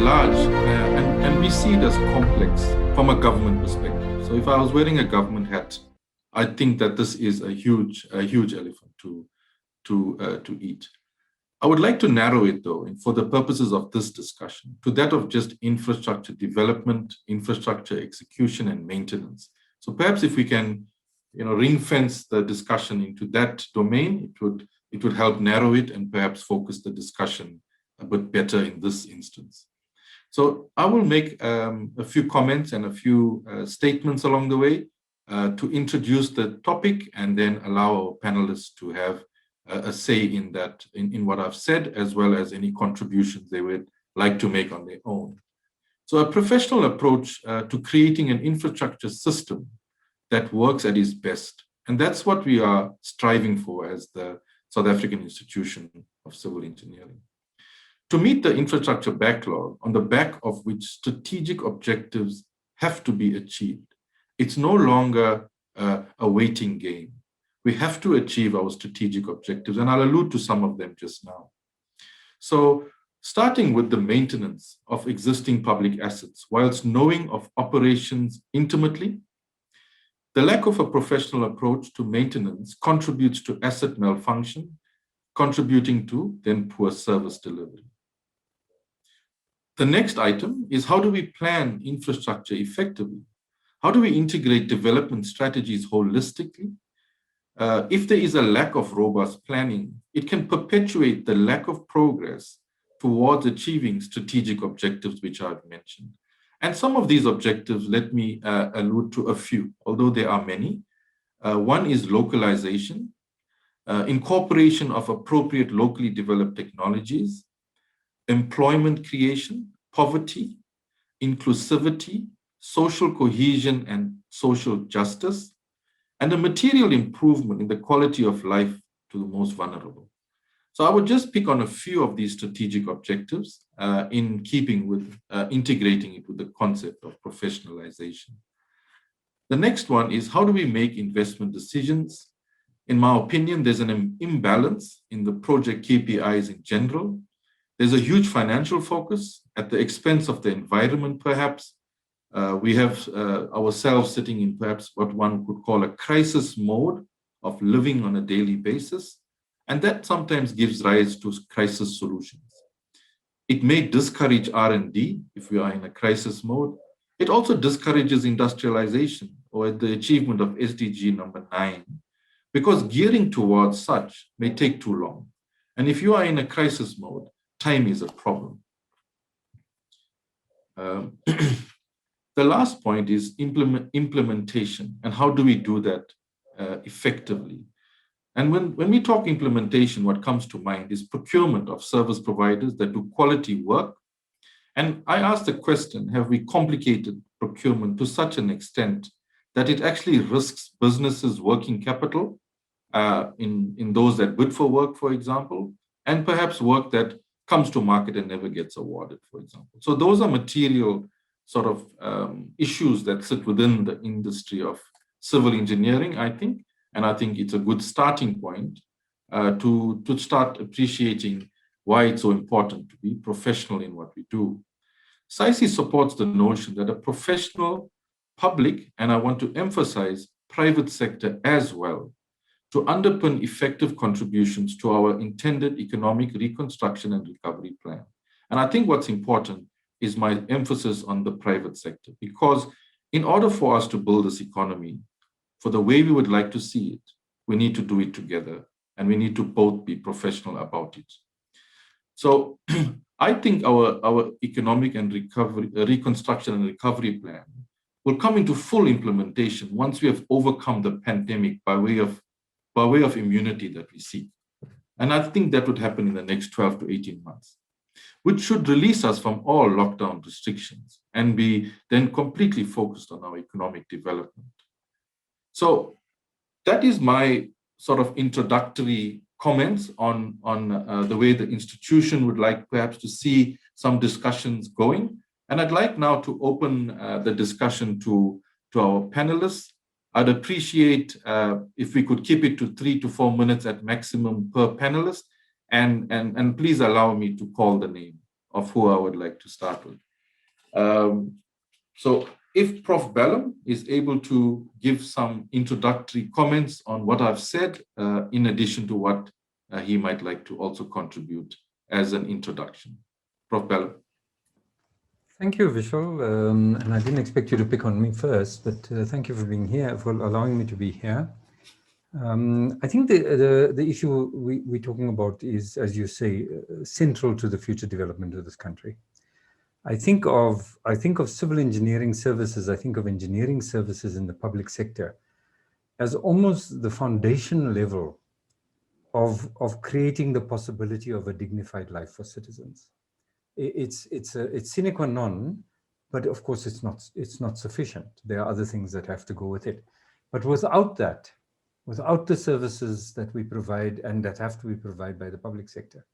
large and we see it as complex from a government perspective. So if I was wearing a government hat, I think that this is a huge elephant to eat. I would like to narrow it, though, for the purposes of this discussion, to that of just infrastructure development, infrastructure execution, and maintenance. So perhaps if we can, ring fence the discussion into that domain, it would help narrow it and perhaps focus the discussion a bit better in this instance. So I will make a few comments and a few statements along the way to introduce the topic and then allow our panelists to have a say in that, in what I've said, as well as any contributions they would like to make on their own. So a professional approach to creating an infrastructure system that works at its best. And that's what we are striving for as the South African Institution of Civil Engineering. To meet the infrastructure backlog on the back of which strategic objectives have to be achieved. It's no longer a waiting game. We have to achieve our strategic objectives, and I'll allude to some of them just now. So, starting with the maintenance of existing public assets, whilst knowing of operations intimately, the lack of a professional approach to maintenance contributes to asset malfunction, contributing to then poor service delivery. The next item is, how do we plan infrastructure effectively? How do we integrate development strategies holistically? If there is a lack of robust planning, it can perpetuate the lack of progress towards achieving strategic objectives, which I've mentioned. And some of these objectives, let me allude to a few, although there are many. One is localization, incorporation of appropriate locally developed technologies, employment creation, poverty, inclusivity, social cohesion and social justice, and a material improvement in the quality of life to the most vulnerable. So I would just pick on a few of these strategic objectives in keeping with integrating it with the concept of professionalization. The next one is, how do we make investment decisions? In my opinion, there's an imbalance in the project KPIs in general. There's a huge financial focus at the expense of the environment, perhaps. We have ourselves sitting in perhaps what one could call a crisis mode of living on a daily basis, and that sometimes gives rise to crisis solutions. It may discourage R&D if we are in a crisis mode. It also discourages industrialization or the achievement of SDG number 9, because gearing towards such may take too long. And if you are in a crisis mode, time is a problem. The last point is implementation, and how do we do that effectively? And when we talk implementation, what comes to mind is procurement of service providers that do quality work. And I ask the question, have we complicated procurement to such an extent that it actually risks businesses' working capital in those that bid for work, for example, and perhaps work that comes to market and never gets awarded, for example. So those are material sort of issues that sit within the industry of civil engineering, I think, and I think it's a good starting point to start appreciating why it's so important to be professional in what we do. SAICE supports the notion that a professional, public, and I want to emphasize private sector as well, to underpin effective contributions to our intended economic reconstruction and recovery plan. And I think what's important is my emphasis on the private sector, because in order for us to build this economy for the way we would like to see it, we need to do it together, and we need to both be professional about it. So I think our economic and reconstruction and recovery plan will come into full implementation once we have overcome the pandemic by way of immunity that we seek. And I think that would happen in the next 12 to 18 months, which should release us from all lockdown restrictions and be then completely focused on our economic development. So that is my sort of introductory comments on the way the institution would like perhaps to see some discussions going. And I'd like now to open the discussion to our panelists. I'd appreciate if we could keep it to 3 to 4 minutes at maximum per panelist, and please allow me to call the name of who I would like to start with. So if Prof. Bellum is able to give some introductory comments on what I've said, in addition to what he might like to also contribute as an introduction. Prof. Bellum. Thank you, Vishal. And I didn't expect you to pick on me first, but thank you for being here, for allowing me to be here. I think the issue we're talking about is, as you say, central to the future development of this country. I think of civil engineering services, I think of engineering services in the public sector as almost the foundation level of creating the possibility of a dignified life for citizens. It's sine qua non, but of course it's not sufficient. There are other things that have to go with it. But without that, without the services that we provide and that have to be provided by the public sector,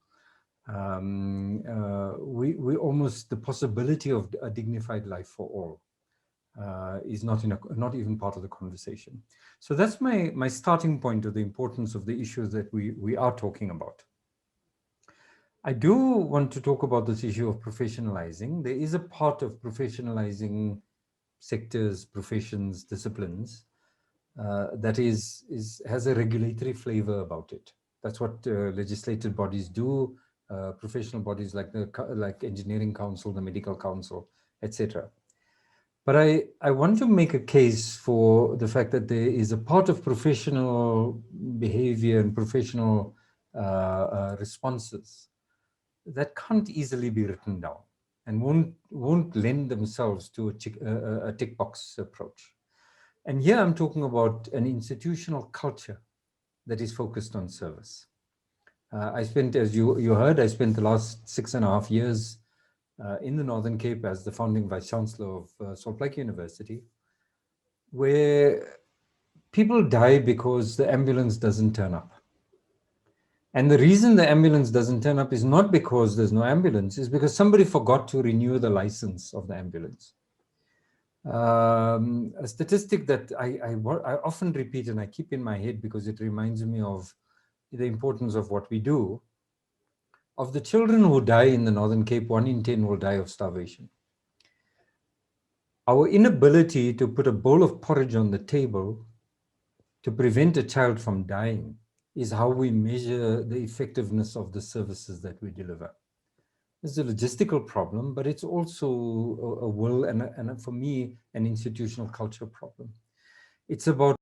we almost, the possibility of a dignified life for all is not even part of the conversation. So that's my starting point of the importance of the issues that we are talking about. I do want to talk about this issue of professionalizing. There is a part of professionalizing sectors, professions, disciplines that has a regulatory flavor about it. That's what legislative bodies do, professional bodies like Engineering Council, the Medical Council, etc. But I want to make a case for the fact that there is a part of professional behavior and professional responses that can't easily be written down and won't lend themselves to a tick box approach. And here I'm talking about an institutional culture that is focused on service. I spent, as you heard, I spent the last 6.5 years in the Northern Cape as the founding Vice Chancellor of Salt Lake University, where people die because the ambulance doesn't turn up. And the reason the ambulance doesn't turn up is not because there's no ambulance, it's because somebody forgot to renew the license of the ambulance. A statistic that I often repeat and I keep in my head because it reminds me of the importance of what we do. Of the children who die in the Northern Cape, 1 in 10 will die of starvation. Our inability to put a bowl of porridge on the table to prevent a child from dying is how we measure the effectiveness of the services that we deliver. It's a logistical problem, but it's also a will and for me, an institutional culture problem. It's about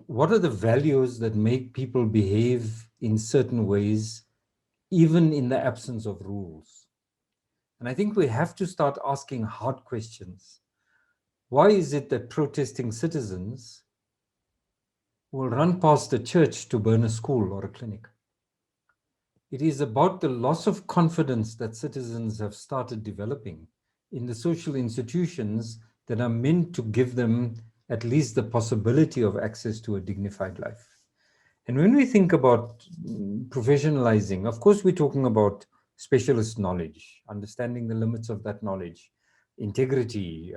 what are the values that make people behave in certain ways, even in the absence of rules. And I think we have to start asking hard questions. Why is it that protesting citizens will run past a church to burn a school or a clinic? It is about the loss of confidence that citizens have started developing in the social institutions that are meant to give them at least the possibility of access to a dignified life. And when we think about professionalizing, of course, we're talking about specialist knowledge, understanding the limits of that knowledge, integrity,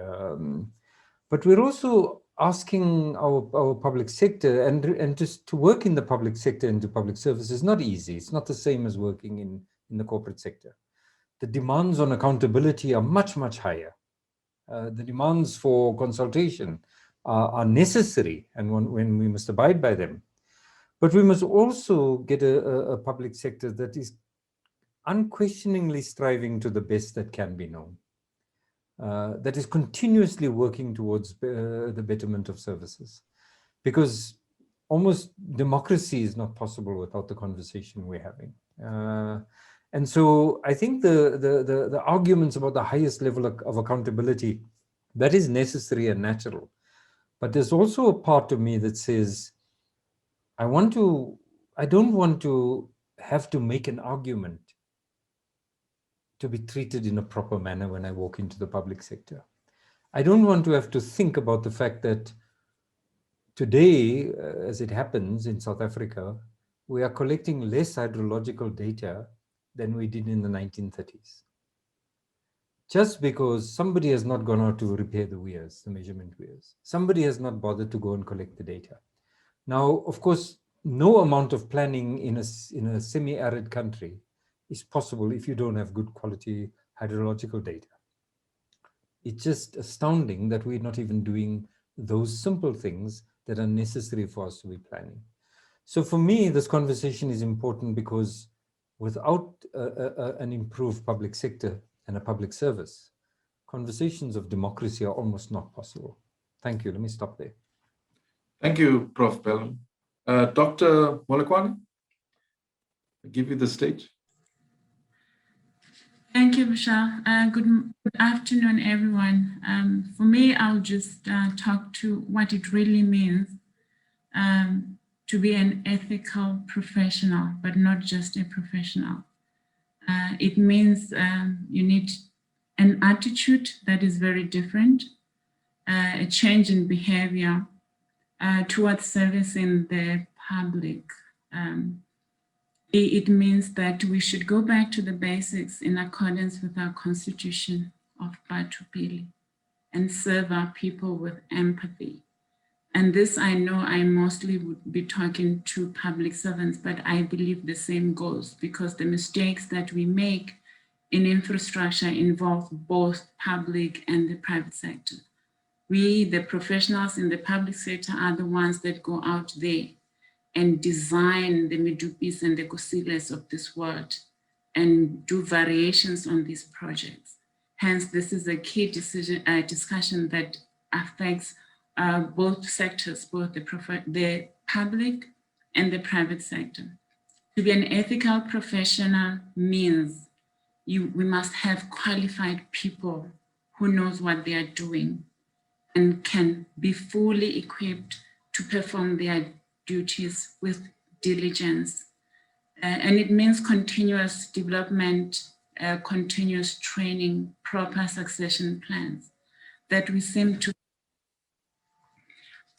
but we're also asking our public sector, and just to work in the public sector into public service is not easy. It's not the same as working in the corporate sector. The demands on accountability are much, much higher. The demands for consultation are necessary, and when we must abide by them. But we must also get a public sector that is unquestioningly striving to the best that can be known. That is continuously working towards the betterment of services, because almost democracy is not possible without the conversation we're having. And so I think the arguments about the highest level of accountability, that is necessary and natural. But there's also a part of me that says, I don't want to have to make an argument to be treated in a proper manner when I walk into the public sector. I don't want to have to think about the fact that today, as it happens in South Africa, we are collecting less hydrological data than we did in the 1930s. Just because somebody has not gone out to repair the weirs, the measurement weirs. Somebody has not bothered to go and collect the data. Now, of course, no amount of planning in a semi-arid country is possible if you don't have good quality hydrological data. It's just astounding that we're not even doing those simple things that are necessary for us to be planning. So for me, this conversation is important because without an improved public sector and a public service, conversations of democracy are almost not possible. Thank you. Let me stop there. Thank you, Prof. Pelham. Dr. Molokwane, I give you the stage. Thank you, Michelle. Good afternoon, everyone. For me, I'll just talk to what it really means to be an ethical professional, but not just a professional. It means you need an attitude that is very different, a change in behavior towards servicing the public. It means that we should go back to the basics in accordance with our constitution of Batupili and serve our people with empathy. And this, I know I mostly would be talking to public servants, but I believe the same goes because the mistakes that we make in infrastructure involve both public and the private sector. We, the professionals in the public sector, are the ones that go out there and design the Midupis and the Kosiles of this world and do variations on these projects. Hence, this is a key discussion that affects both sectors, both the public and the private sector. To be an ethical professional means we must have qualified people who knows what they are doing and can be fully equipped to perform their duties with diligence. And it means continuous development, continuous training, proper succession plans that we seem to.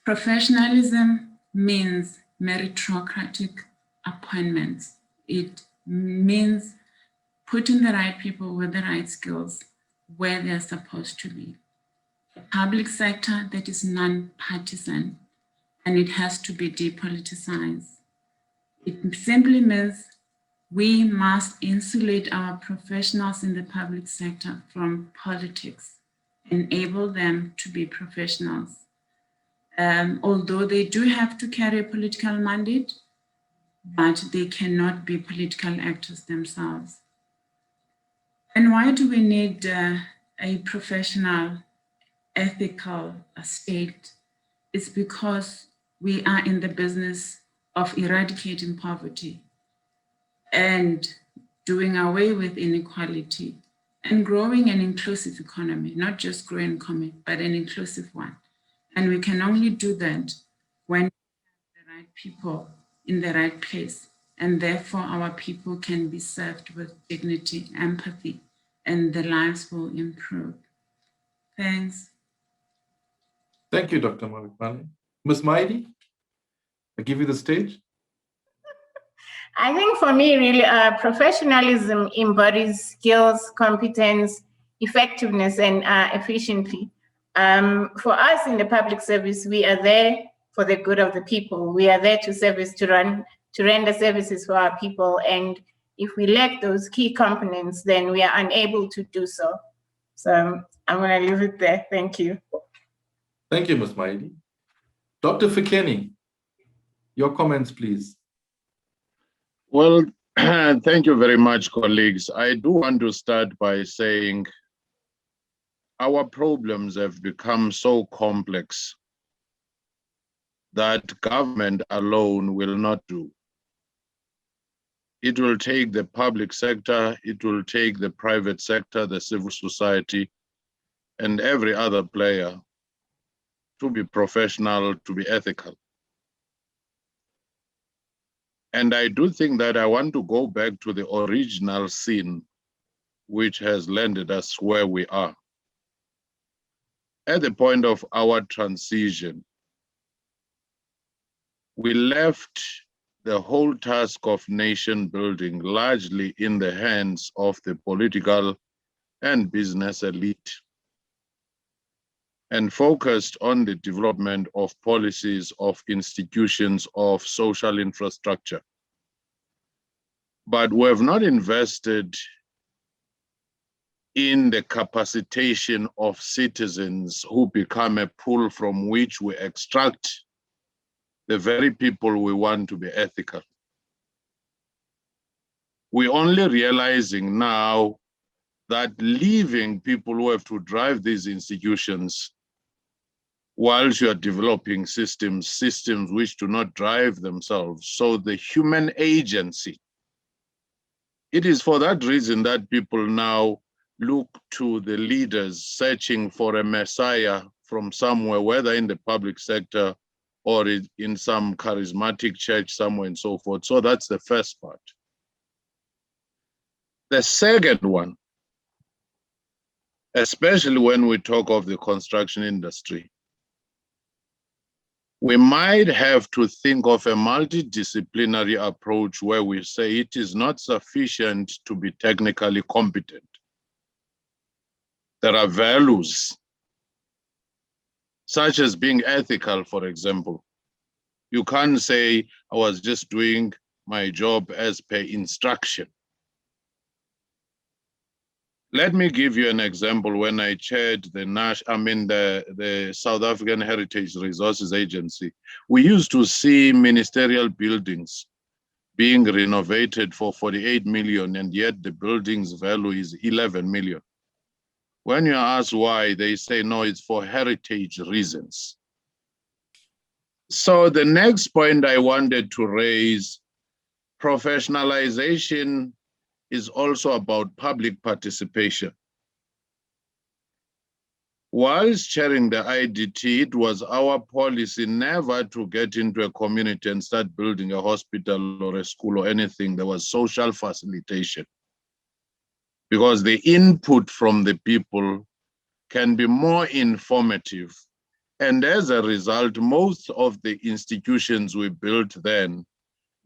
Professionalism means meritocratic appointments. It means putting the right people with the right skills where they're supposed to be. A public sector that is non-partisan, and it has to be depoliticized. It simply means we must insulate our professionals in the public sector from politics, enable them to be professionals. Although they do have to carry a political mandate, but they cannot be political actors themselves. And why do we need a professional, ethical state? It's because we are in the business of eradicating poverty and doing away with inequality and growing an inclusive economy, not just growing economy, but an inclusive one. And we can only do that when we have the right people in the right place. And therefore our people can be served with dignity, empathy, and their lives will improve. Thanks. Thank you, Dr. Molokwane. Ms. Maidi, I give you the stage. I think for me, really, professionalism embodies skills, competence, effectiveness, and efficiency. For us in the public service, we are there for the good of the people. We are there to render services for our people. And if we lack those key components, then we are unable to do so. So I'm going to leave it there. Thank you. Thank you, Ms. Maidi. Dr. Fikeni, your comments, please. Well, thank you very much, colleagues. I do want to start by saying our problems have become so complex that government alone will not do. It will take the public sector, it will take the private sector, the civil society, and every other player to be professional, to be ethical. And I do think that I want to go back to the original sin which has landed us where we are. At the point of our transition, we left the whole task of nation building largely in the hands of the political and business elite, and focused on the development of policies, of institutions, of social infrastructure. But we have not invested in the capacitation of citizens who become a pool from which we extract the very people we want to be ethical. We're only realizing now that leaving people who have to drive these institutions whilst you are developing systems which do not drive themselves. So the human agency, it is for that reason that people now look to the leaders searching for a messiah from somewhere, whether in the public sector or in some charismatic church somewhere and so forth. So that's the first part. The second one, especially when we talk of the construction industry, we might have to think of a multidisciplinary approach where we say it is not sufficient to be technically competent. There are values, such as being ethical, for example. You can't say, I was just doing my job as per instruction. Let me give you an example. When I chaired the South African Heritage Resources Agency, we used to see ministerial buildings being renovated for 48 million, and yet the building's value is 11 million. When you ask why, they say, no, it's for heritage reasons. So the next point I wanted to raise, professionalization is also about public participation. Whilst chairing the IDT, it was our policy never to get into a community and start building a hospital or a school or anything. There was social facilitation, because the input from the people can be more informative. And as a result, most of the institutions we built then,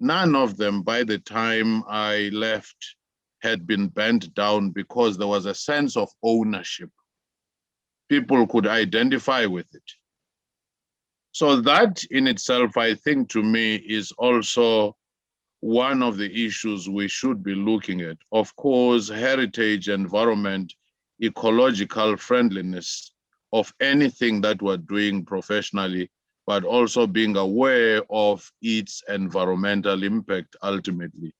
none of them by the time I left had been burnt down, because there was a sense of ownership. People could identify with it. So that in itself, I think, to me, is also one of the issues we should be looking at. Of course, heritage, environment, ecological friendliness of anything that we're doing professionally, but also being aware of its environmental impact ultimately.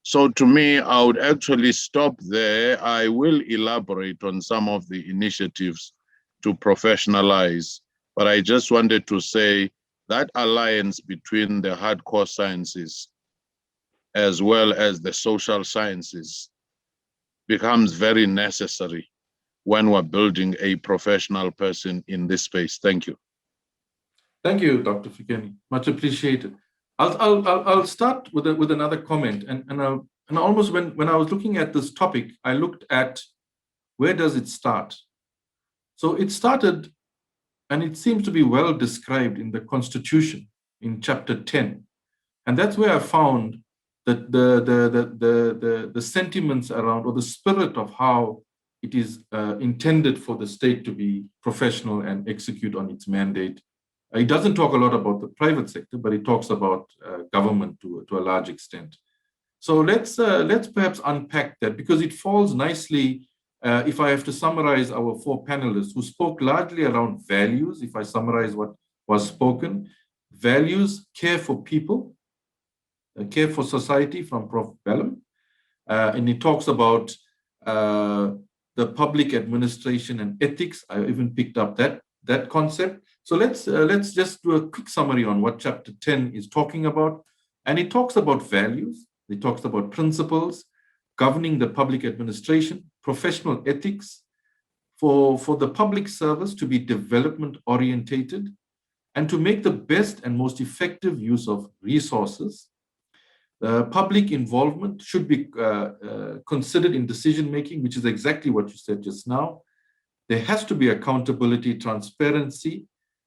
So to me, I would actually stop there. I will elaborate on some of the initiatives to professionalize, but I just wanted to say that alliance between the hardcore sciences as well as the social sciences becomes very necessary when we're building a professional person in this space. Thank you. Thank you, Dr. Fikeni. Much appreciated. I'll start with another comment, and almost when I was looking at this topic, I looked at where does it start. So it started, and it seems to be well described in the Constitution in Chapter 10, and that's where I found that the sentiments around, or the spirit of how it is intended for the state to be professional and execute on its mandate. It doesn't talk a lot about the private sector, but it talks about government to a large extent. So let's perhaps unpack that, because it falls nicely, if I have to summarize our four panelists who spoke largely around values. If I summarize what was spoken, values, care for people, care for society from Prof. Bellum, and it talks about the public administration and ethics. I even picked up that concept. So let's just do a quick summary on what Chapter 10 is talking about. And it talks about values, it talks about principles, governing the public administration, professional ethics, for the public service to be development orientated, and to make the best and most effective use of resources. Public involvement should be considered in decision making, which is exactly what you said just now. There has to be accountability, transparency,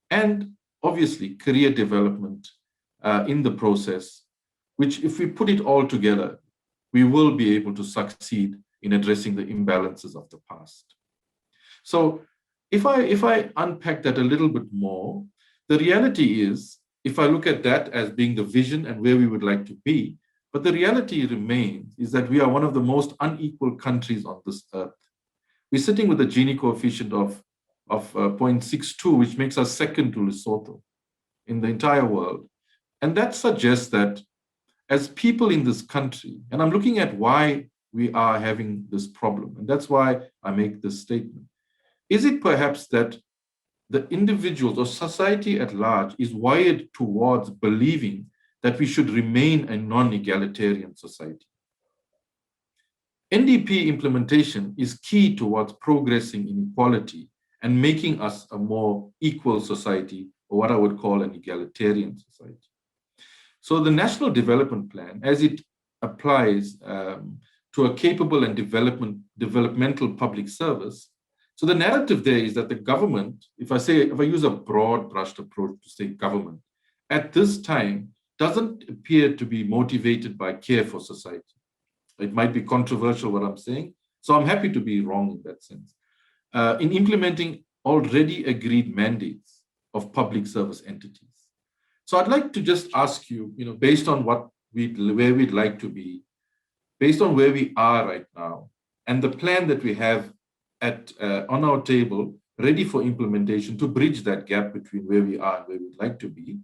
and obviously career development in the process, which, if we put it all together, we will be able to succeed in addressing the imbalances of the past. So if I unpack that a little bit more, the reality is, if I look at that as being the vision and where we would like to be, but the reality remains is that we are one of the most unequal countries on this earth. we're sitting with a Gini coefficient of 0.62, which makes us second to Lesotho in the entire world. And that suggests that as people in this country, and I'm looking at why we are having this problem, and that's why I make this statement. Is it perhaps that the individuals or society at large is wired towards believing that we should remain a non-egalitarian society? NDP implementation is key towards progressing inequality and making us a more equal society, or what I would call an egalitarian society. So the National Development Plan, as it applies to a capable and developmental public service, so the narrative there is that the government, if I use a broad brushed approach to say government, at this time doesn't appear to be motivated by care for society. It might be controversial what I'm saying, so I'm happy to be wrong in that sense. In implementing already agreed mandates of public service entities. So I'd like to just ask you, based on where we'd like to be, based on where we are right now, and the plan that we have on our table, ready for implementation to bridge that gap between where we are and where we'd like to be.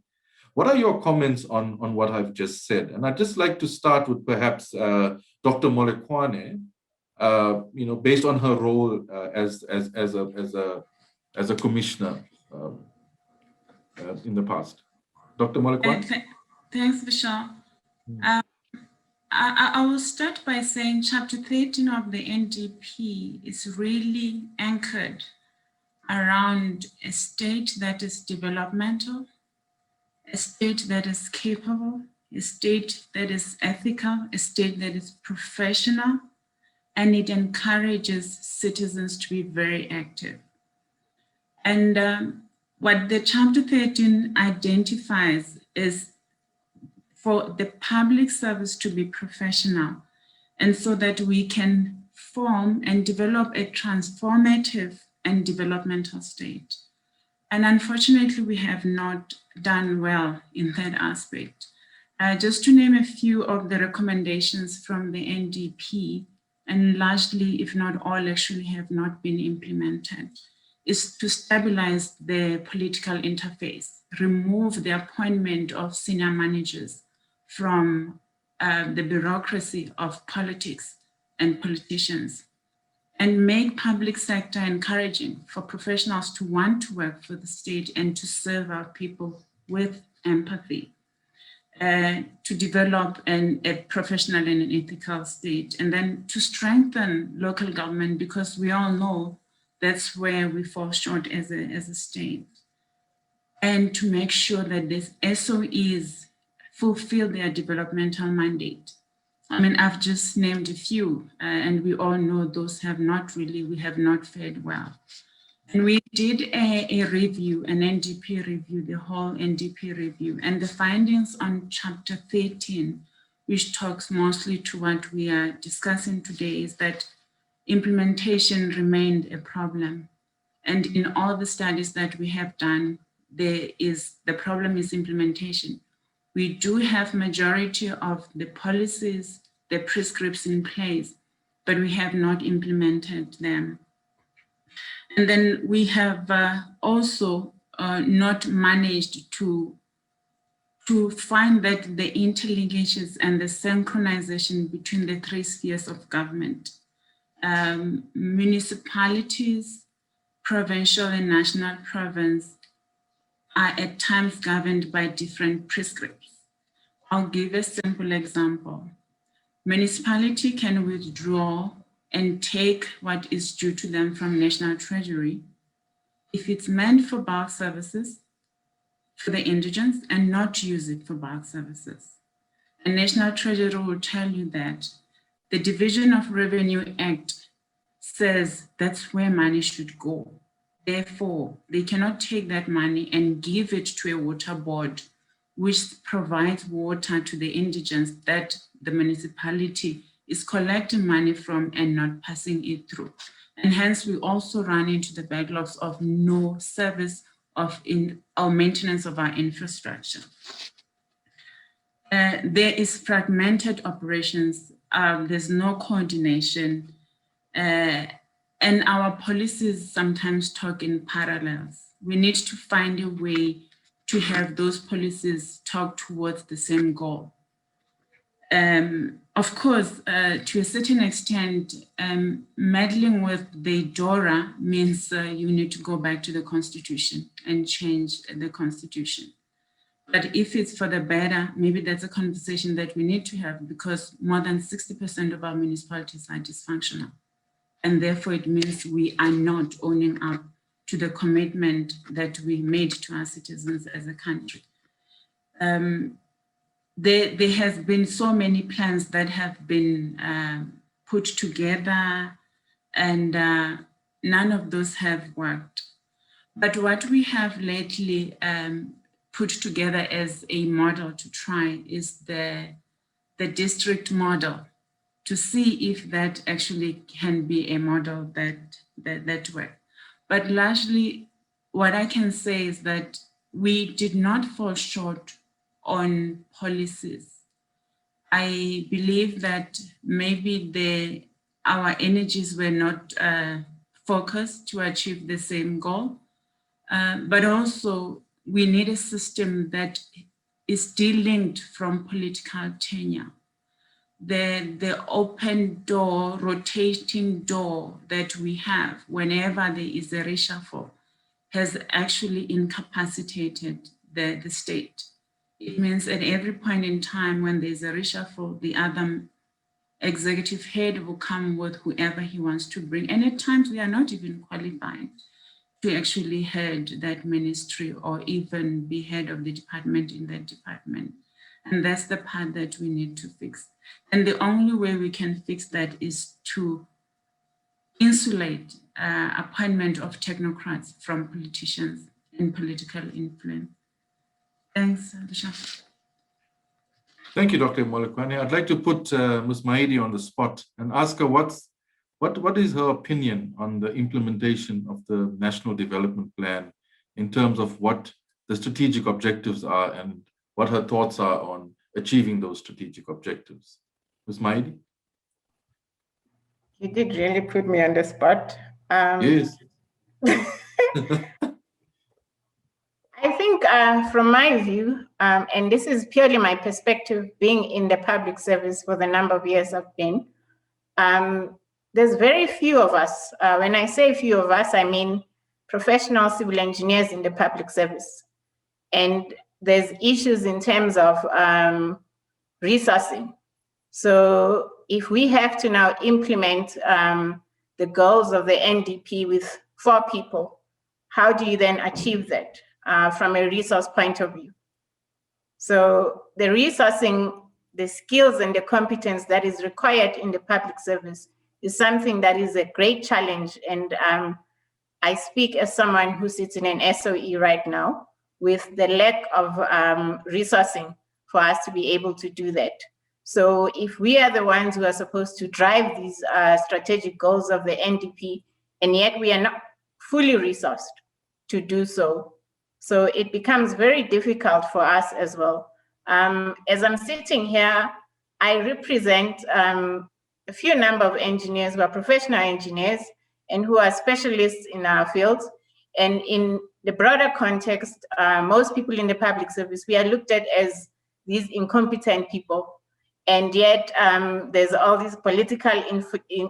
What are your comments on what I've just said? And I'd just like to start with perhaps Dr. Molekwane, based on her role as a commissioner in the past. Dr. Molekwane? Thanks, Vishal. I will start by saying Chapter 13 of the NDP is really anchored around a state that is developmental, a state that is capable, a state that is ethical, a state that is professional, and it encourages citizens to be very active. And what the Chapter 13 identifies is for the public service to be professional, and so that we can form and develop a transformative and developmental state. And unfortunately, we have not done well in that aspect. Just to name a few of the recommendations from the NDP, and largely, if not all, actually have not been implemented, is to stabilize the political interface, remove the appointment of senior managers from the bureaucracy of politics and politicians, and make public sector encouraging for professionals to want to work for the state and to serve our people with empathy, to develop a professional and an ethical state, and then to strengthen local government, because we all know that's where we fall short as a state, and to make sure that these SOEs fulfill their developmental mandate. I mean, I've just named a few, and we all know those we have not fared well. And we did a review, an NDP review, the whole NDP review, and the findings on Chapter 13, which talks mostly to what we are discussing today, is that implementation remained a problem. And in all the studies that we have done, the problem is implementation. We do have majority of the policies, the prescripts in place, but we have not implemented them. And then we have also not managed to find that the interlinkages and the synchronization between the three spheres of government, municipalities, provincial and national province, are at times governed by different prescripts. I'll give a simple example. Municipality can withdraw and take what is due to them from National Treasury if it's meant for bulk services for the indigents and not use it for bulk services. And National Treasury will tell you that the Division of Revenue Act says that's where money should go. Therefore, they cannot take that money and give it to a water board, which provides water to the indigents that the municipality is collecting money from and not passing it through. And hence, we also run into the backlogs of no service of our maintenance of our infrastructure. There is fragmented operations. There's no coordination. And our policies sometimes talk in parallels. We need to find a way to have those policies talk towards the same goal. Of course, to a certain extent, meddling with the DORA means you need to go back to the Constitution and change the Constitution. But if it's for the better, maybe that's a conversation that we need to have, because more than 60% of our municipalities are dysfunctional. And therefore, it means we are not owning up to the commitment that we made to our citizens as a country. There has been so many plans that have been put together, and none of those have worked. But what we have lately put together as a model to try is the district model, to see if that actually can be a model that works. But largely, what I can say is that we did not fall short on policies. I believe that maybe our energies were not focused to achieve the same goal, but also we need a system that is delinked from political tenure. The open door, rotating door that we have whenever there is a reshuffle has actually incapacitated the state. It means at every point in time when there's a reshuffle, the other executive head will come with whoever he wants to bring. And at times we are not even qualified to actually head that ministry or even be head of the department in that department. And that's the part that we need to fix. And the only way we can fix that is to insulate appointment of technocrats from politicians and political influence. Thanks, Alisha. Thank you, Dr. Molokwane. I'd like to put Ms. Maidi on the spot and ask her what is her opinion on the implementation of the National Development Plan in terms of what the strategic objectives are and what her thoughts are on achieving those strategic objectives. Ms. Maidi? You did really put me on the spot. Yes. I think from my view, and this is purely my perspective, being in the public service for the number of years I've been, there's very few of us. When I say few of us, I mean professional civil engineers in the public service. And there's issues in terms of resourcing. So if we have to now implement the goals of the NDP with 4 people, how do you then achieve that from a resource point of view? So the resourcing, the skills and the competence that is required in the public service is something that is a great challenge. And I speak as someone who sits in an SOE right now with the lack of resourcing for us to be able to do that. So if we are the ones who are supposed to drive these strategic goals of the NDP, and yet we are not fully resourced to do so, so it becomes very difficult for us as well. As I'm sitting here, I represent a few number of engineers who are professional engineers and who are specialists in our fields. And in the broader context, most people in the public service, we are looked at as these incompetent people. And yet there's all this political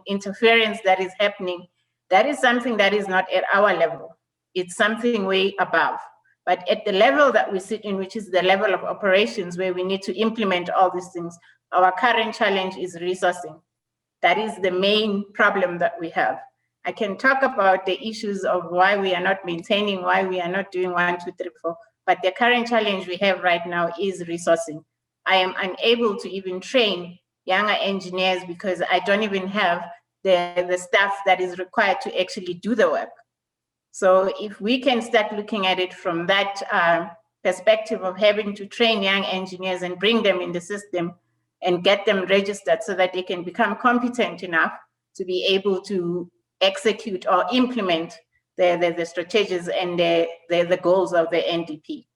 interference that is happening. That is something that is not at our level. It's something way above. But at the level that we sit in, which is the level of operations where we need to implement all these things, our current challenge is resourcing. That is the main problem that we have. I can talk about the issues of why we are not maintaining, why we are not doing 1, 2, 3, 4, but the current challenge we have right now is resourcing. I am unable to even train younger engineers because I don't even have the staff that is required to actually do the work. So if we can start looking at it from that perspective of having to train young engineers and bring them in the system and get them registered so that they can become competent enough to be able to execute or implement the strategies and the goals of the NDP.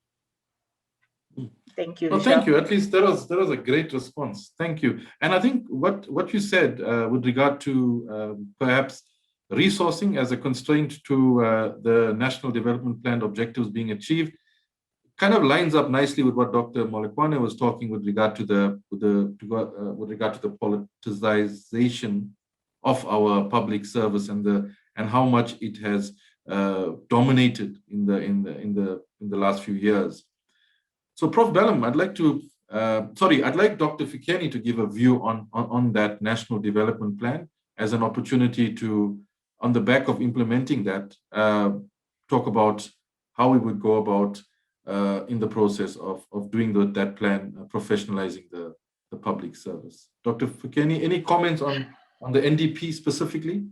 Thank you. Well, thank you. At least that was a great response. Thank you. And I think what you said with regard to perhaps resourcing as a constraint to the National Development Plan objectives being achieved kind of lines up nicely with what Dr. Molekwane was talking with regard to the politicization of our public service and how much it has dominated in the last few years. So, Prof. Bellum, I'd like Dr. Fikeni to give a view on that National Development Plan as an opportunity to, on the back of implementing that, talk about how we would go about in the process of doing that plan, professionalizing the public service. Dr. Fikeni, any comments on the NDP specifically?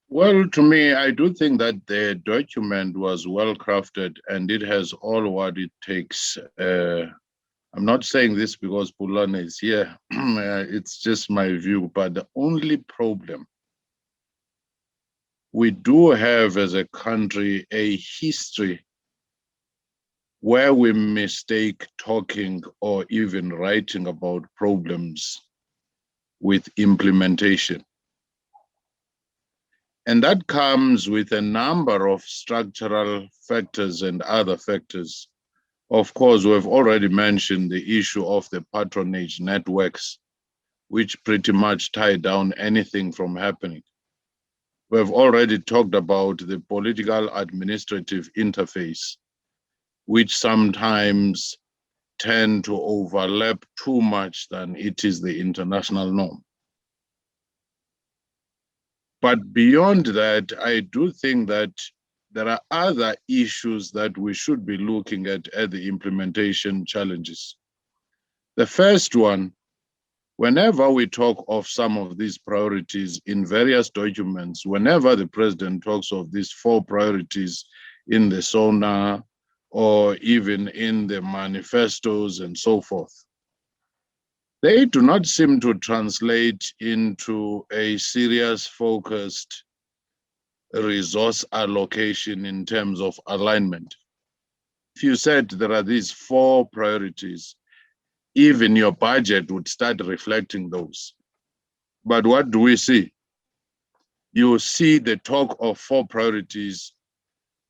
Well, to me, I do think that the document was well crafted and it has all what it takes. I'm not saying this because Pulana is here. It's just my view. But the only problem we do have as a country a history where we mistake talking or even writing about problems with implementation. And that comes with a number of structural factors and other factors. Of course, we've already mentioned the issue of the patronage networks, which pretty much tie down anything from happening. We've already talked about the political administrative interface, which sometimes tend to overlap too much than it is the international norm. But beyond that, I do think that there are other issues that we should be looking at the implementation challenges. The first one, whenever we talk of some of these priorities in various documents, whenever the president talks of these 4 priorities in the SONA or even in the manifestos and so forth, they do not seem to translate into a serious, focused resource allocation in terms of alignment. If you said there are these 4 priorities, even your budget would start reflecting those. But what do we see? You see the talk of 4 priorities,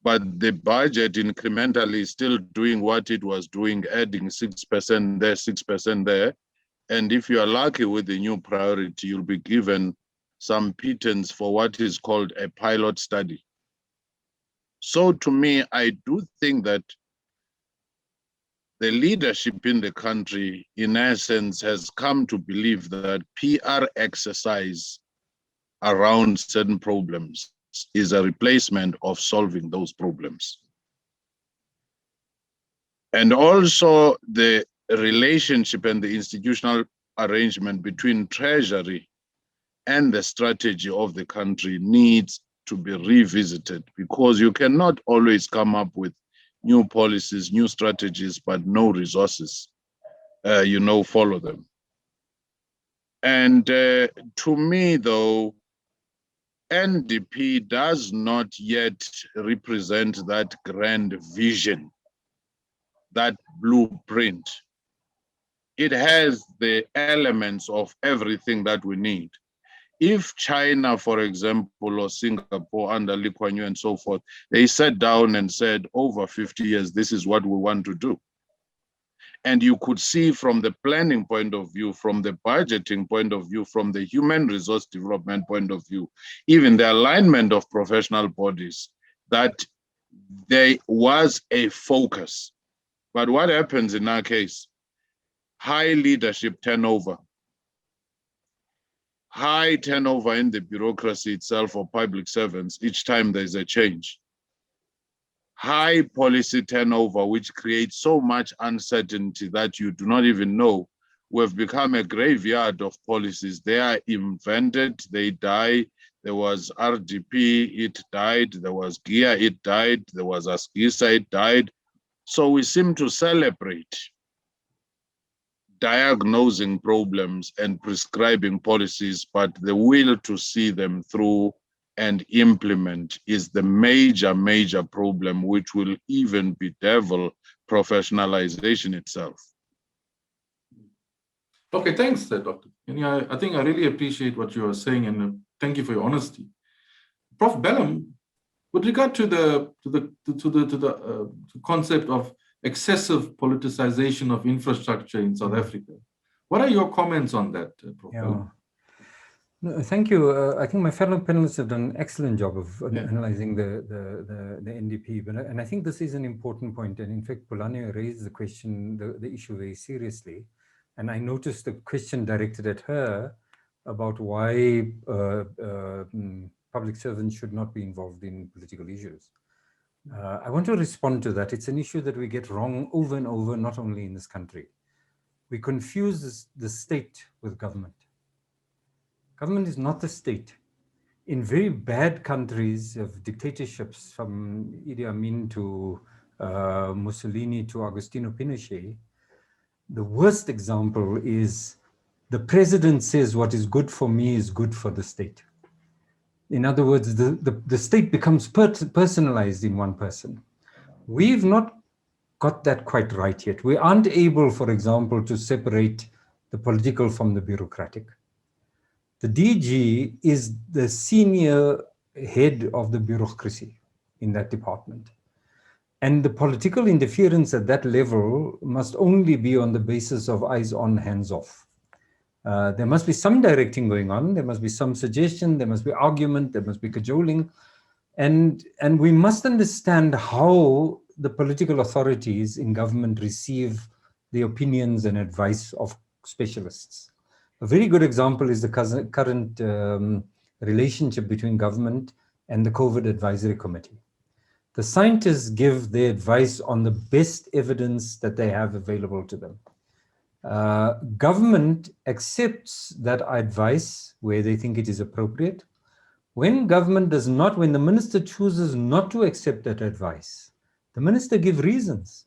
but the budget incrementally is still doing what it was doing, adding 6% there, 6% there. And if you are lucky with the new priority, you'll be given some pittance for what is called a pilot study. So to me, I do think that the leadership in the country, in essence, has come to believe that PR exercise around certain problems is a replacement of solving those problems. And also the relationship and the institutional arrangement between Treasury and the strategy of the country needs to be revisited, because you cannot always come up with new policies, new strategies, but no resources, follow them. And to me, though, NDP does not yet represent that grand vision, that blueprint. It has the elements of everything that we need. If China, for example, or Singapore under Lee Kuan Yew and so forth, they sat down and said, over 50 years, this is what we want to do. And you could see from the planning point of view, from the budgeting point of view, from the human resource development point of view, even the alignment of professional bodies, that there was a focus. But what happens in our case? High leadership turnover. High turnover in the bureaucracy itself for public servants each time there's a change. High policy turnover, which creates so much uncertainty that you do not even know. We've become a graveyard of policies. They are invented, they die. There was RDP, it died. There was GIA, it died. There was ASGISA, it died. So we seem to celebrate diagnosing problems and prescribing policies, but the will to see them through and implement is the major problem, which will even bedevil professionalization itself. Okay, thanks, Dr. And I think I really appreciate what you are saying, and thank you for your honesty. Prof. Bellum, with regard to the concept of excessive politicization of infrastructure in South Africa, what are your comments on that, Prof. Bellum? No, thank you. I think my fellow panelists have done an excellent job of Yeah. analyzing the NDP, and I think this is an important point. And in fact, Polanyi raised the question, the issue very seriously. And I noticed the question directed at her about why public servants should not be involved in political issues. I want to respond to that. It's an issue that we get wrong over and over, not only in this country. We confuse the state with government. Government is not the state. In very bad countries of dictatorships, from Idi Amin to Mussolini to Agostino Pinochet, the worst example is the president says what is good for me is good for the state. In other words, the state becomes personalized in one person. We've not got that quite right yet. We aren't able, for example, to separate the political from the bureaucratic. The DG is the senior head of the bureaucracy in that department. And the political interference at that level must only be on the basis of eyes on, hands off. There must be some directing going on. There must be some suggestion. There must be argument. There must be cajoling. And we must understand how the political authorities in government receive the opinions and advice of specialists. A very good example is the current relationship between government and the COVID Advisory Committee. The scientists give their advice on the best evidence that they have available to them. Government accepts that advice where they think it is appropriate. When government does not, when the minister chooses not to accept that advice, the minister gives reasons.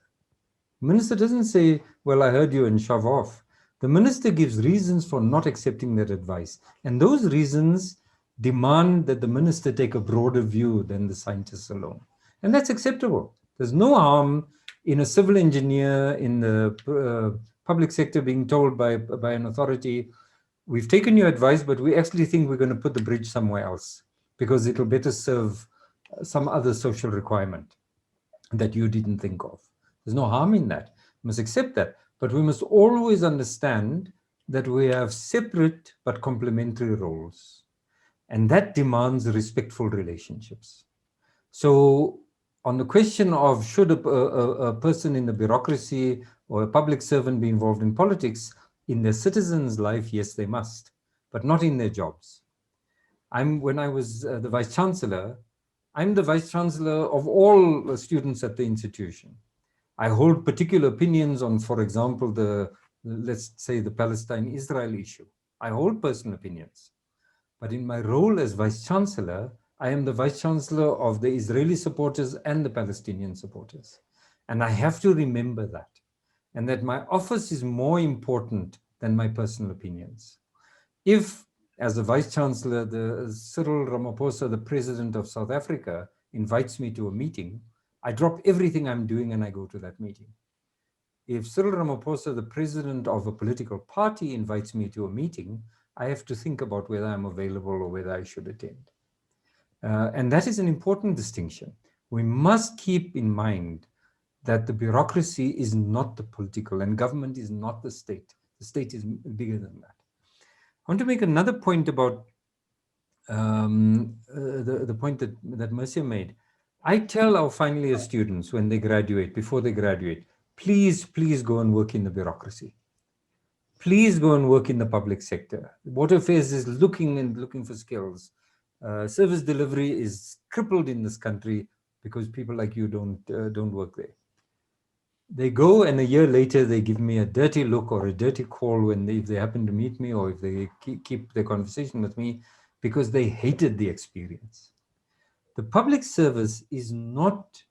The minister doesn't say, well, I heard you and shove off. The minister gives reasons for not accepting that advice. And those reasons demand that the minister take a broader view than the scientists alone. And that's acceptable. There's no harm in a civil engineer in the public sector being told by an authority, we've taken your advice, but we actually think we're going to put the bridge somewhere else because it'll better serve some other social requirement that you didn't think of. There's no harm in that. We must accept that. But we must always understand that we have separate but complementary roles. And that demands respectful relationships. So on the question of should a person in the bureaucracy or a public servant be involved in politics, in their citizens' life, yes, they must, but not in their jobs. When I was the Vice Chancellor, I'm the Vice Chancellor of all the students at the institution. I hold particular opinions on, for example, let's say the Palestine-Israel issue. I hold personal opinions. But in my role as Vice Chancellor, I am the Vice Chancellor of the Israeli supporters and the Palestinian supporters. And I have to remember that. And that my office is more important than my personal opinions. If, as a Vice Chancellor, Cyril Ramaphosa, the President of South Africa, invites me to a meeting, I drop everything I'm doing and I go to that meeting. If Cyril Ramaphosa, the president of a political party, invites me to a meeting, I have to think about whether I'm available or whether I should attend. And that is an important distinction. We must keep in mind that the bureaucracy is not the political and government is not the state. The state is bigger than that. I want to make another point about the point that Mercia made. I tell our final year students when they graduate, before they graduate, please go and work in the bureaucracy. Please go and work in the public sector. Water Affairs is looking for skills. Service delivery is crippled in this country because people like you don't work there. They go and a year later, they give me a dirty look or a dirty call if they happen to meet me or if they keep their conversation with me because they hated the experience. The public service is not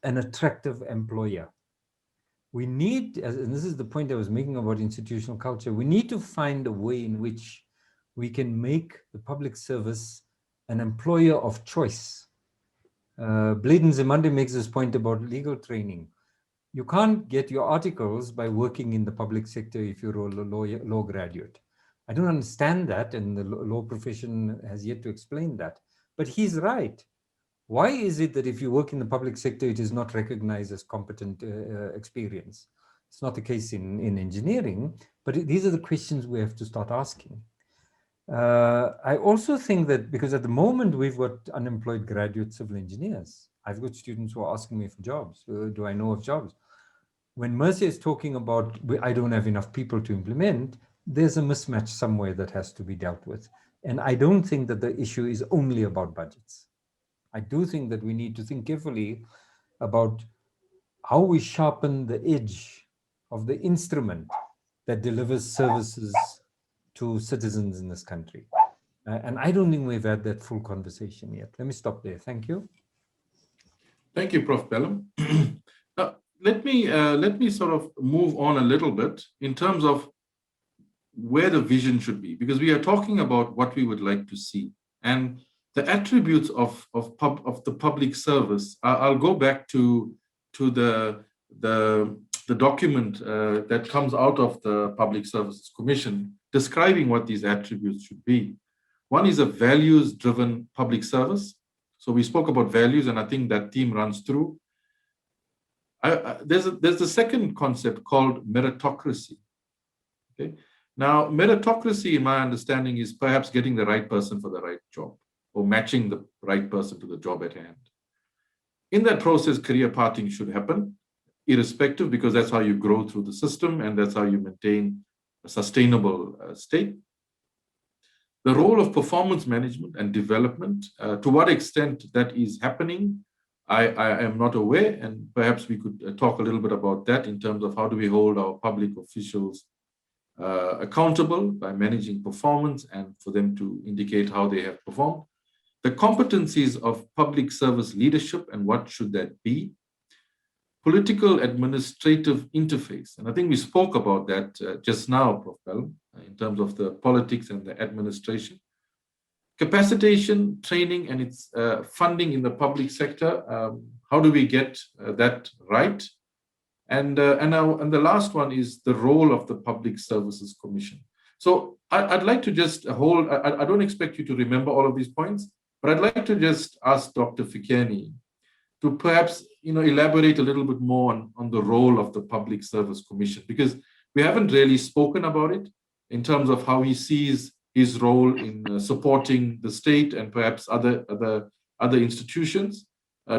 an attractive employer. We need, and this is the point I was making about institutional culture, we need to find a way in which we can make the public service an employer of choice. Bladen Zimande makes this point about legal training. You can't get your articles by working in the public sector if you're a law graduate. I don't understand that, and the law profession has yet to explain that. But he's right. Why is it that if you work in the public sector, it is not recognized as competent experience? It's not the case in engineering, but these are the questions we have to start asking. I also think that because at the moment we've got unemployed graduate civil engineers. I've got students who are asking me for jobs. Do I know of jobs? When Mercy is talking about, I don't have enough people to implement, there's a mismatch somewhere that has to be dealt with. And I don't think that the issue is only about budgets. I do think that we need to think carefully about how we sharpen the edge of the instrument that delivers services to citizens in this country. And I don't think we've had that full conversation yet. Let me stop there. Thank you. Thank you, Prof. Pelham. Now, let me sort of move on a little bit in terms of where the vision should be, because we are talking about what we would like to see. And the attributes of the public service, I'll go back to the document that comes out of the Public Services Commission describing what these attributes should be. One is a values-driven public service. So we spoke about values, and I think that theme runs through. There's the second concept called meritocracy. Okay. Now, meritocracy, in my understanding, is perhaps getting the right person for the right job, or matching the right person to the job at hand. In that process, career pathing should happen, irrespective, because that's how you grow through the system, and that's how you maintain a sustainable state. The role of performance management and development, to what extent that is happening, I am not aware, and perhaps we could talk a little bit about that in terms of how do we hold our public officials accountable by managing performance and for them to indicate how they have performed. The competencies of public service leadership and what should that be. Political administrative interface, and I think we spoke about that just now, Prof. Pelham, in terms of the politics and the administration. Capacitation, training, and its funding in the public sector. How do we get that right? And the last one is the role of the Public Services Commission. So I'd like to just hold, I don't expect you to remember all of these points, but I'd like to just ask Dr. Fikeni to perhaps elaborate a little bit more on the role of the Public Service Commission, because we haven't really spoken about it in terms of how he sees his role in supporting the state and perhaps other institutions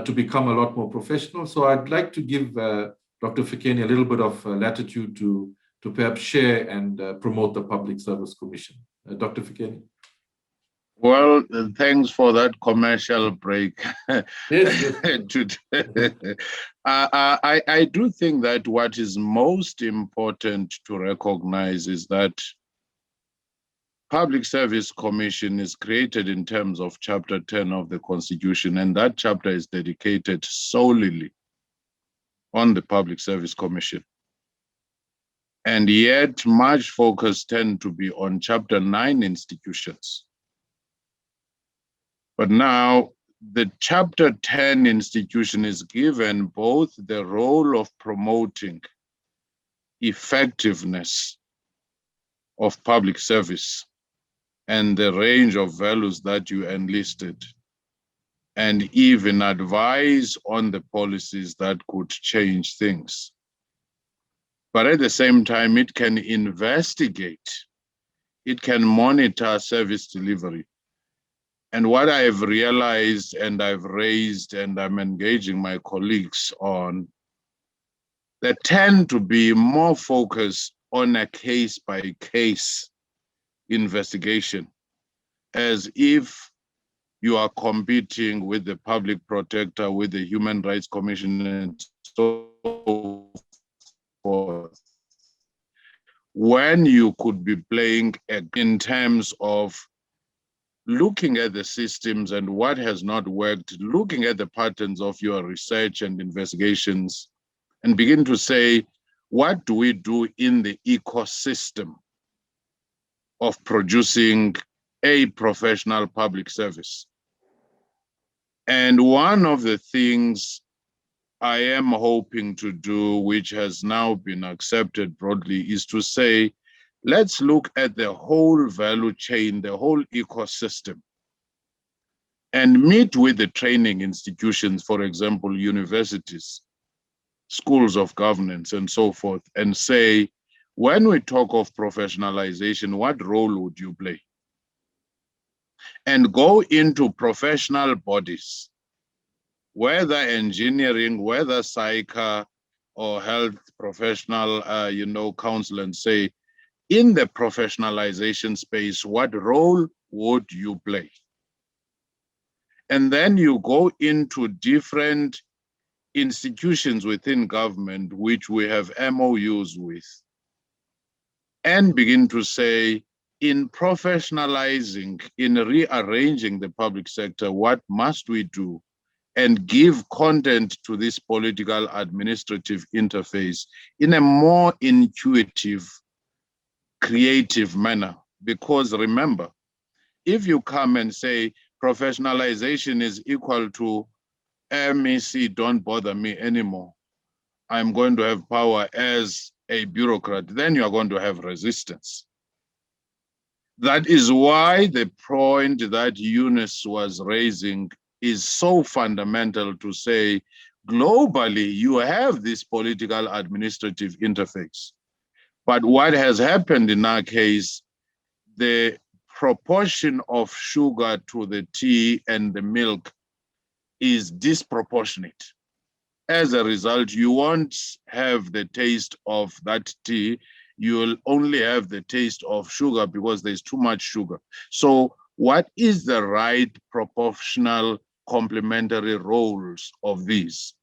to become a lot more professional. So I'd like to give Dr. Fikeni a little bit of latitude to perhaps share and promote the Public Service Commission. Dr. Fikeni. Well, thanks for that commercial break. Yes. I do think that what is most important to recognize is that Public Service Commission is created in terms of Chapter 10 of the Constitution, and that chapter is dedicated solely on the Public Service Commission. And yet much focus tends to be on Chapter 9 institutions. But now the Chapter 10 institution is given both the role of promoting effectiveness of public service and the range of values that you enlisted, and even advise on the policies that could change things. But at the same time, it can investigate, it can monitor service delivery. And what I've realized and I've raised and I'm engaging my colleagues on, they tend to be more focused on a case-by-case investigation, as if you are competing with the public protector, with the Human Rights Commission, and so forth, when you could be playing in terms of looking at the systems and what has not worked, looking at the patterns of your research and investigations, and begin to say, what do we do in the ecosystem of producing a professional public service? And one of the things I am hoping to do, which has now been accepted broadly, is to say, let's look at the whole value chain, the whole ecosystem, and meet with the training institutions, for example, universities, schools of governance, and so forth, and say, when we talk of professionalization, what role would you play? And go into professional bodies, whether engineering, whether SAICE or health professional, council, and say, in the professionalization space, what role would you play? And then you go into different institutions within government, which we have MOUs with, and begin to say, in professionalizing, in rearranging the public sector, what must we do? And give content to this political administrative interface in a more intuitive, creative manner. Because remember, if you come and say professionalization is equal to MEC, don't bother me anymore, I'm going to have power as a bureaucrat, then you are going to have resistance. That is why the point that Eunice was raising is so fundamental, to say, globally, you have this political administrative interface. But what has happened in our case, the proportion of sugar to the tea and the milk is disproportionate. As a result, you won't have the taste of that tea. You'll only have the taste of sugar because there's too much sugar. So what is the right proportional complementary roles of these?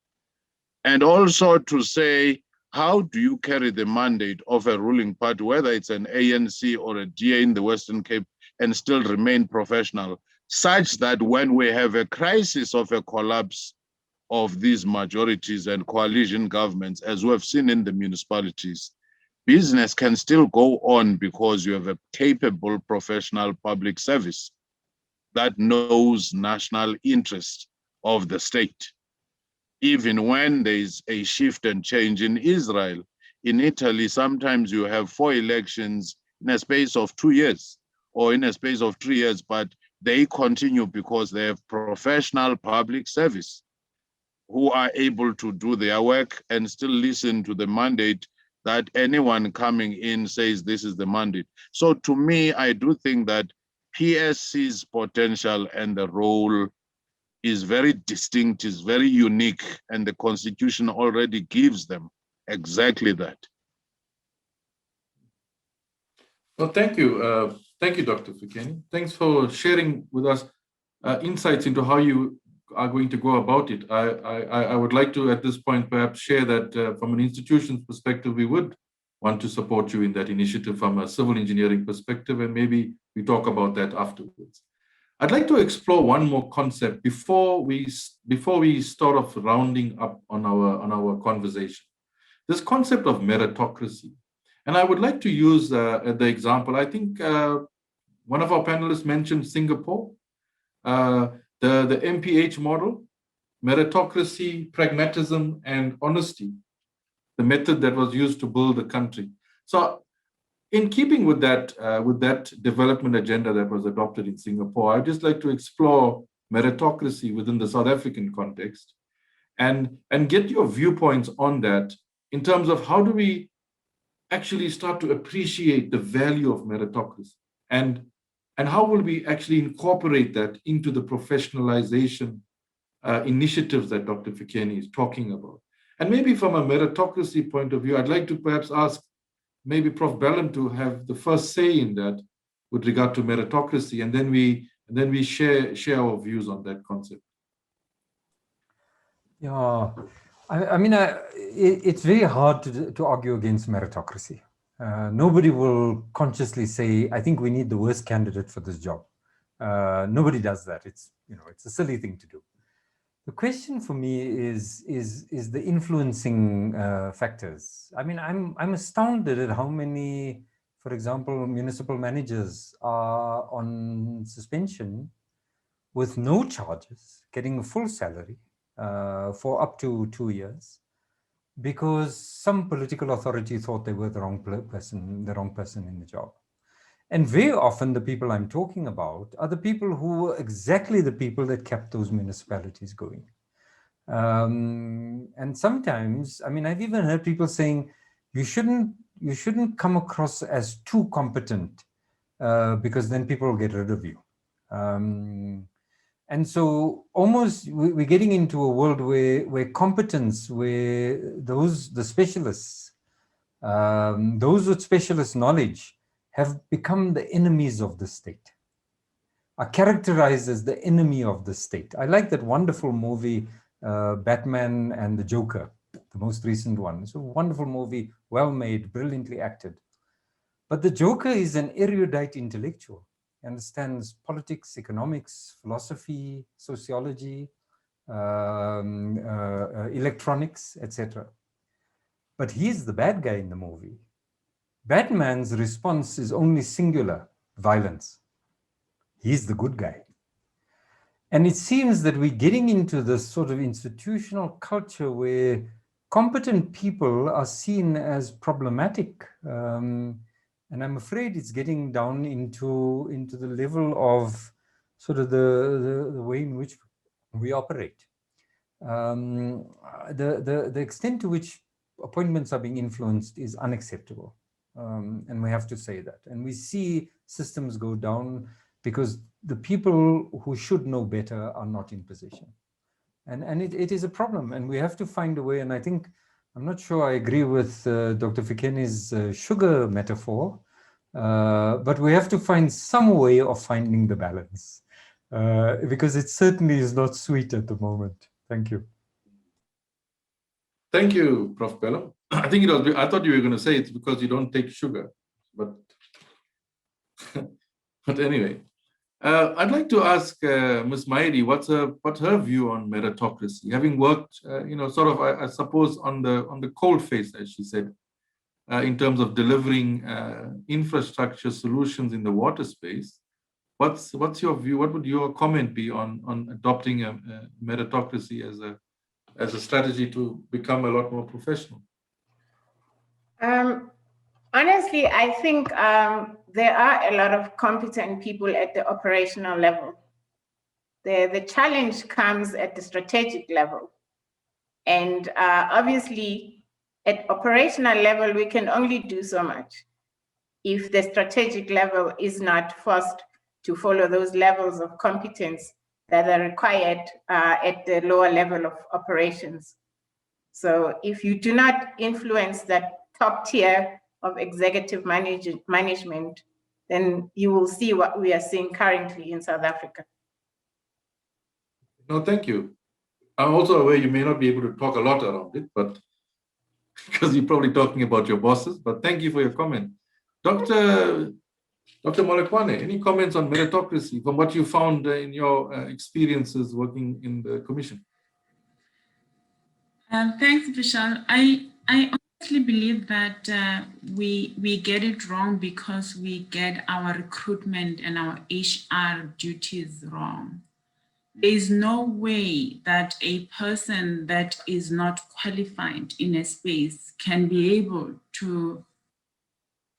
And also to say, how do you carry the mandate of a ruling party, whether it's an ANC or a DA in the Western Cape, and still remain professional, such that when we have a crisis of a collapse of these majorities and coalition governments, as we have seen in the municipalities, business can still go on because you have a capable professional public service that knows national interest of the state. Even when there is a shift and change in Israel, in Italy, sometimes you have 4 elections in a space of 2 years or in a space of 3 years, but they continue because they have professional public service who are able to do their work and still listen to the mandate that anyone coming in says this is the mandate. So to me, I do think that PSC's potential and the role is very distinct, is very unique, and the Constitution already gives them exactly that. Well, thank you. Thank you, Dr. Fikeni. Thanks for sharing with us insights into how you are going to go about it. I would like to, at this point, perhaps share that from an institution's perspective, we would want to support you in that initiative from a civil engineering perspective, and maybe we talk about that afterwards. I'd like to explore one more concept before we start off rounding up on our conversation. This concept of meritocracy. And I would like to use the example, I think one of our panelists mentioned Singapore, the MPH model, meritocracy, pragmatism, and honesty, the method that was used to build the country. So in keeping with that development agenda that was adopted in Singapore, I'd just like to explore meritocracy within the South African context and get your viewpoints on that in terms of how do we actually start to appreciate the value of meritocracy and how will we actually incorporate that into the professionalization initiatives that Dr. Fikeni is talking about. And maybe from a meritocracy point of view, I'd like to perhaps ask maybe Prof. Bellum to have the first say in that with regard to meritocracy, and then we share our views on that concept. Yeah, I mean, it's very hard to argue against meritocracy. Nobody will consciously say, I think we need the worst candidate for this job. Nobody does that. It's a silly thing to do. The question for me is the influencing factors. I mean, I'm astounded at how many, for example, municipal managers are on suspension with no charges, getting a full salary for up to 2 years, because some political authority thought they were the wrong person in the job. And very often the people I'm talking about are the people who were exactly the people that kept those municipalities going. And sometimes, I mean, I've even heard people saying, you shouldn't come across as too competent because then people will get rid of you. And so almost we're getting into a world where competence, where the specialists, those with specialist knowledge have become the enemies of the state, are characterized as the enemy of the state. I like that wonderful movie, Batman and the Joker, the most recent one. It's a wonderful movie, well made, brilliantly acted. But the Joker is an erudite intellectual. He understands politics, economics, philosophy, sociology, electronics, etc. But he's the bad guy in the movie. Batman's response is only singular, violence. He's the good guy. And it seems that we're getting into this sort of institutional culture where competent people are seen as problematic. And I'm afraid it's getting down into the level of sort of the way in which we operate. The extent to which appointments are being influenced is unacceptable. And we have to say that. And we see systems go down because the people who should know better are not in position. And it is a problem, and we have to find a way. And I think, I'm not sure I agree with Dr. Fikeni's sugar metaphor, but we have to find some way of finding the balance because it certainly is not sweet at the moment. Thank you. Thank you, Prof. Bello. I think I thought you were going to say it's because you don't take sugar, but but anyway. I'd like to ask Ms. Mairi what's her view on meritocracy, having worked, sort of, I suppose, on the cold face, as she said, in terms of delivering infrastructure solutions in the water space. What's your view? What would your comment be on adopting a meritocracy as a strategy to become a lot more professional? Honestly, I think there are a lot of competent people at the operational level. The challenge comes at the strategic level. And obviously, at operational level, we can only do so much if the strategic level is not forced to follow those levels of competence that are required at the lower level of operations. So if you do not influence that top tier of executive management, then you will see what we are seeing currently in South Africa. No, thank you. I'm also aware you may not be able to talk a lot around it, but because you're probably talking about your bosses, but thank you for your comment. Dr. Molekwane, any comments on meritocracy from what you found in your experiences working in the commission? Thanks, Vishal. I honestly believe that we get it wrong because we get our recruitment and our HR duties wrong. There is no way that a person that is not qualified in a space can be able to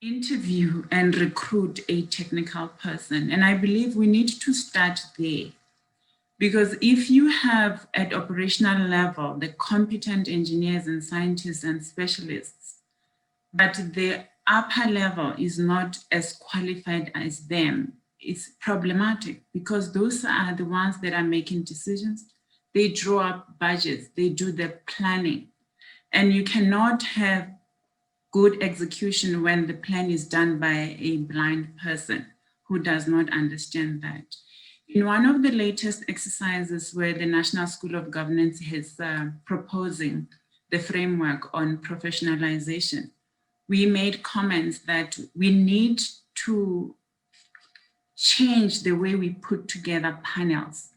interview and recruit a technical person. And I believe we need to start there. Because if you have at operational level the competent engineers and scientists and specialists, but the upper level is not as qualified as them, it's problematic because those are the ones that are making decisions. They draw up budgets, they do the planning. And you cannot have good execution when the plan is done by a blind person who does not understand that. In one of the latest exercises where the National School of Governance is proposing the framework on professionalization, we made comments that we need to change the way we put together panels.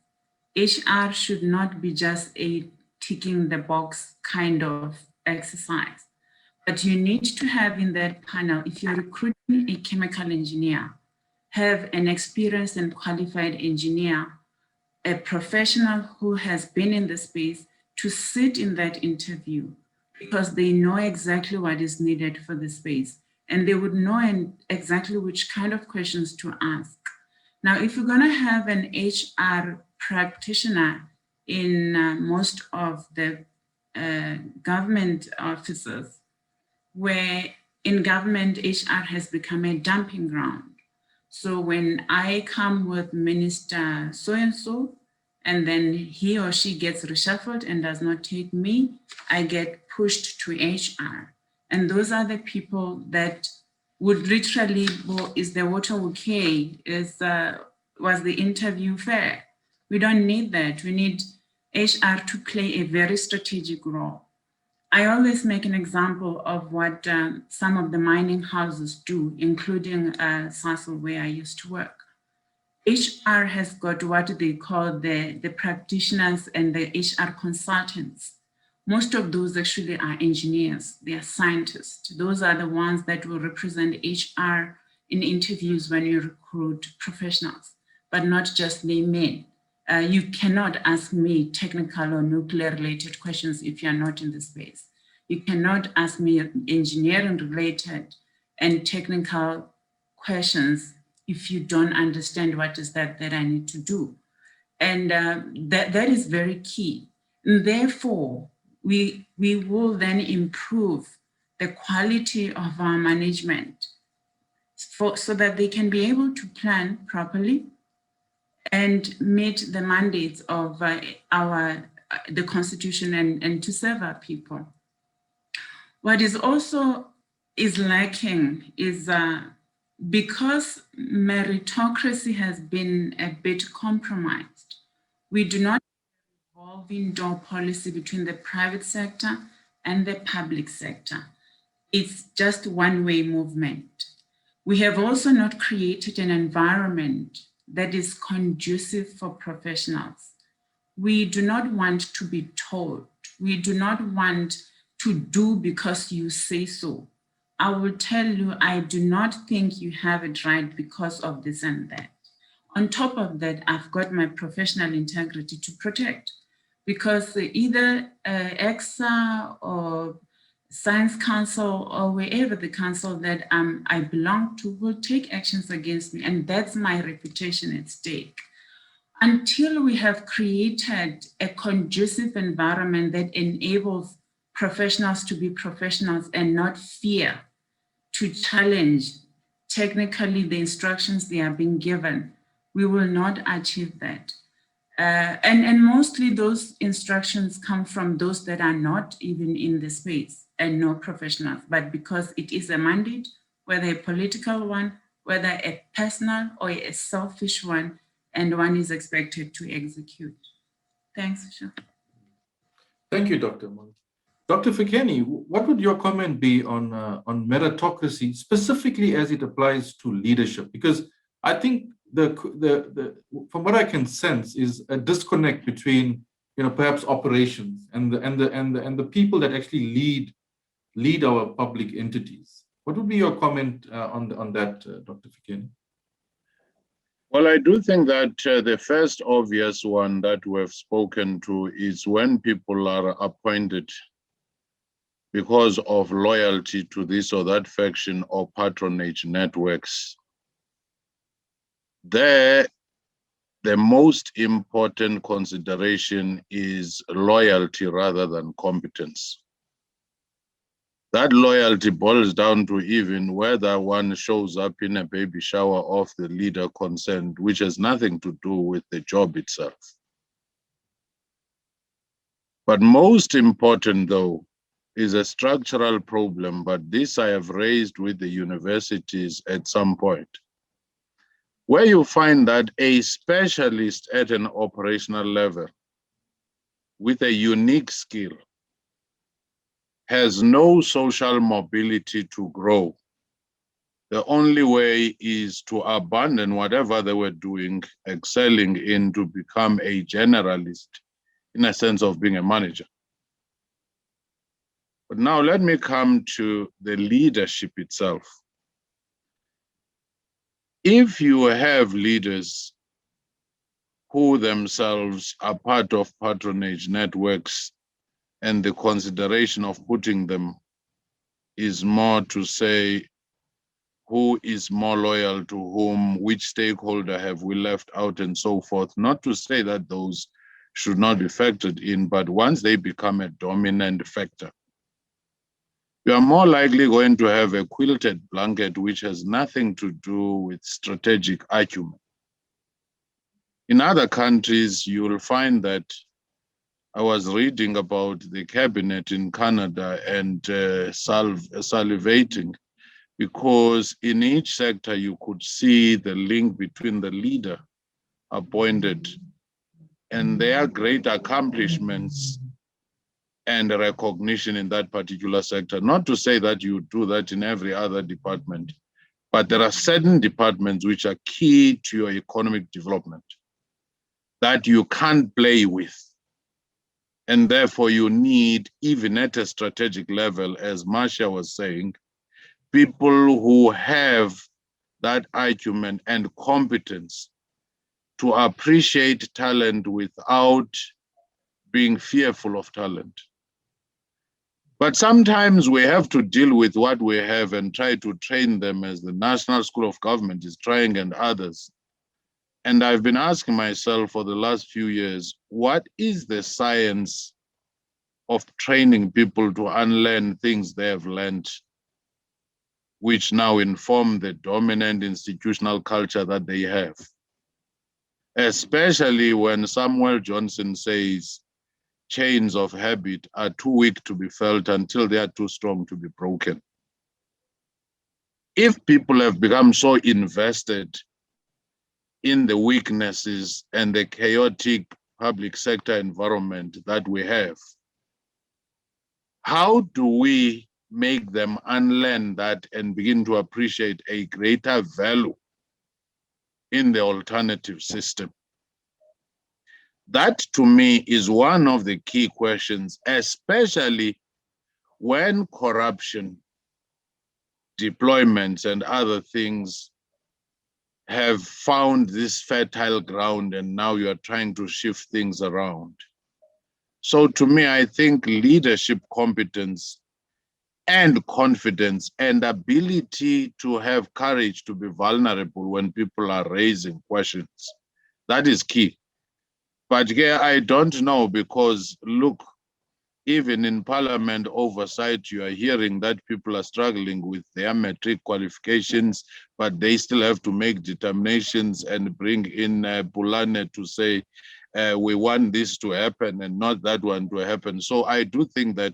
HR should not be just a ticking the box kind of exercise, but you need to have in that panel, if you're recruiting a chemical engineer, have an experienced and qualified engineer, a professional who has been in the space to sit in that interview because they know exactly what is needed for the space. and they would know exactly which kind of questions to ask. Now, if you're going to have an HR practitioner in most of the government offices, where in government HR has become a dumping ground. So when I come with Minister so-and-so, and then he or she gets reshuffled and does not take me, I get pushed to HR. And those are the people that would literally, well, is the water okay? Was the interview fair? We don't need that. We need HR to play a very strategic role. I always make an example of what some of the mining houses do, including Sasol, where I used to work. HR has got what they call the practitioners and the HR consultants. Most of those actually are engineers, they are scientists. Those are the ones that will represent HR in interviews when you recruit professionals, but not just laymen. You cannot ask me technical or nuclear related questions if you're not in the space. You cannot ask me engineering related and technical questions if you don't understand what is that I need to do. And that is very key. And therefore, we will then improve the quality of our management so that they can be able to plan properly and meet the mandates of the Constitution and to serve our people. What is also lacking is because meritocracy has been a bit compromised, we do not have a revolving door policy between the private sector and the public sector. It's just one-way movement. We have also not created an environment that is conducive for professionals. We do not want to be told. We do not want to do because you say so. I will tell you, I do not think you have it right because of this and that. On top of that, I've got my professional integrity to protect, because either EXA or Science Council or wherever the council that I belong to will take actions against me, and that's my reputation at stake. Until we have created a conducive environment that enables professionals to be professionals and not fear to challenge technically the instructions they are being given, we will not achieve that. And mostly those instructions come from those that are not even in the space and no professionals, but because it is a mandate, whether a political one, whether a personal or a selfish one, and one is expected to execute. Thanks, Michelle. Thank you, Dr. Mon. Dr. Fikeni, what would your comment be on meritocracy, specifically as it applies to leadership? Because I think from what I can sense is a disconnect between, perhaps operations and the people that actually lead our public entities. What would be your comment on that, Dr. Fikeni? Well, I do think that the first obvious one that we've spoken to is when people are appointed because of loyalty to this or that faction or patronage networks. There, the most important consideration is loyalty rather than competence. That loyalty boils down to even whether one shows up in a baby shower of the leader concerned, which has nothing to do with the job itself. But most important, though, is a structural problem, but this I have raised with the universities at some point, where you find that a specialist at an operational level with a unique skill has no social mobility to grow. The only way is to abandon whatever they were doing, excelling in, to become a generalist in a sense of being a manager. But now let me come to the leadership itself. If you have leaders who themselves are part of patronage networks, and the consideration of putting them is more to say who is more loyal to whom, which stakeholder have we left out, and so forth. Not to say that those should not be factored in, but once they become a dominant factor, you are more likely going to have a quilted blanket which has nothing to do with strategic acumen. In other countries, you will find that I was reading about the cabinet in Canada and salivating, because in each sector you could see the link between the leader appointed and their great accomplishments and recognition in that particular sector. Not to say that you do that in every other department, but there are certain departments which are key to your economic development that you can't play with. And therefore you need, even at a strategic level, as Marcia was saying, people who have that acumen and competence to appreciate talent without being fearful of talent. But sometimes we have to deal with what we have and try to train them, as the National School of Government is trying and others. And I've been asking myself for the last few years, what is the science of training people to unlearn things they have learned, which now inform the dominant institutional culture that they have? Especially when Samuel Johnson says chains of habit are too weak to be felt until they are too strong to be broken. If people have become so invested in the weaknesses and the chaotic public sector environment that we have, how do we make them unlearn that and begin to appreciate a greater value in the alternative system? That, to me, is one of the key questions, especially when corruption, deployments, and other things have found this fertile ground, and now you are trying to shift things around. So to me, I think leadership competence and confidence and ability to have courage to be vulnerable when people are raising questions, that is key. But yeah, I don't know, because look, even in Parliament oversight, you are hearing that people are struggling with their matric qualifications, but they still have to make determinations and bring in Pulane to say, we want this to happen and not that one to happen. So I do think that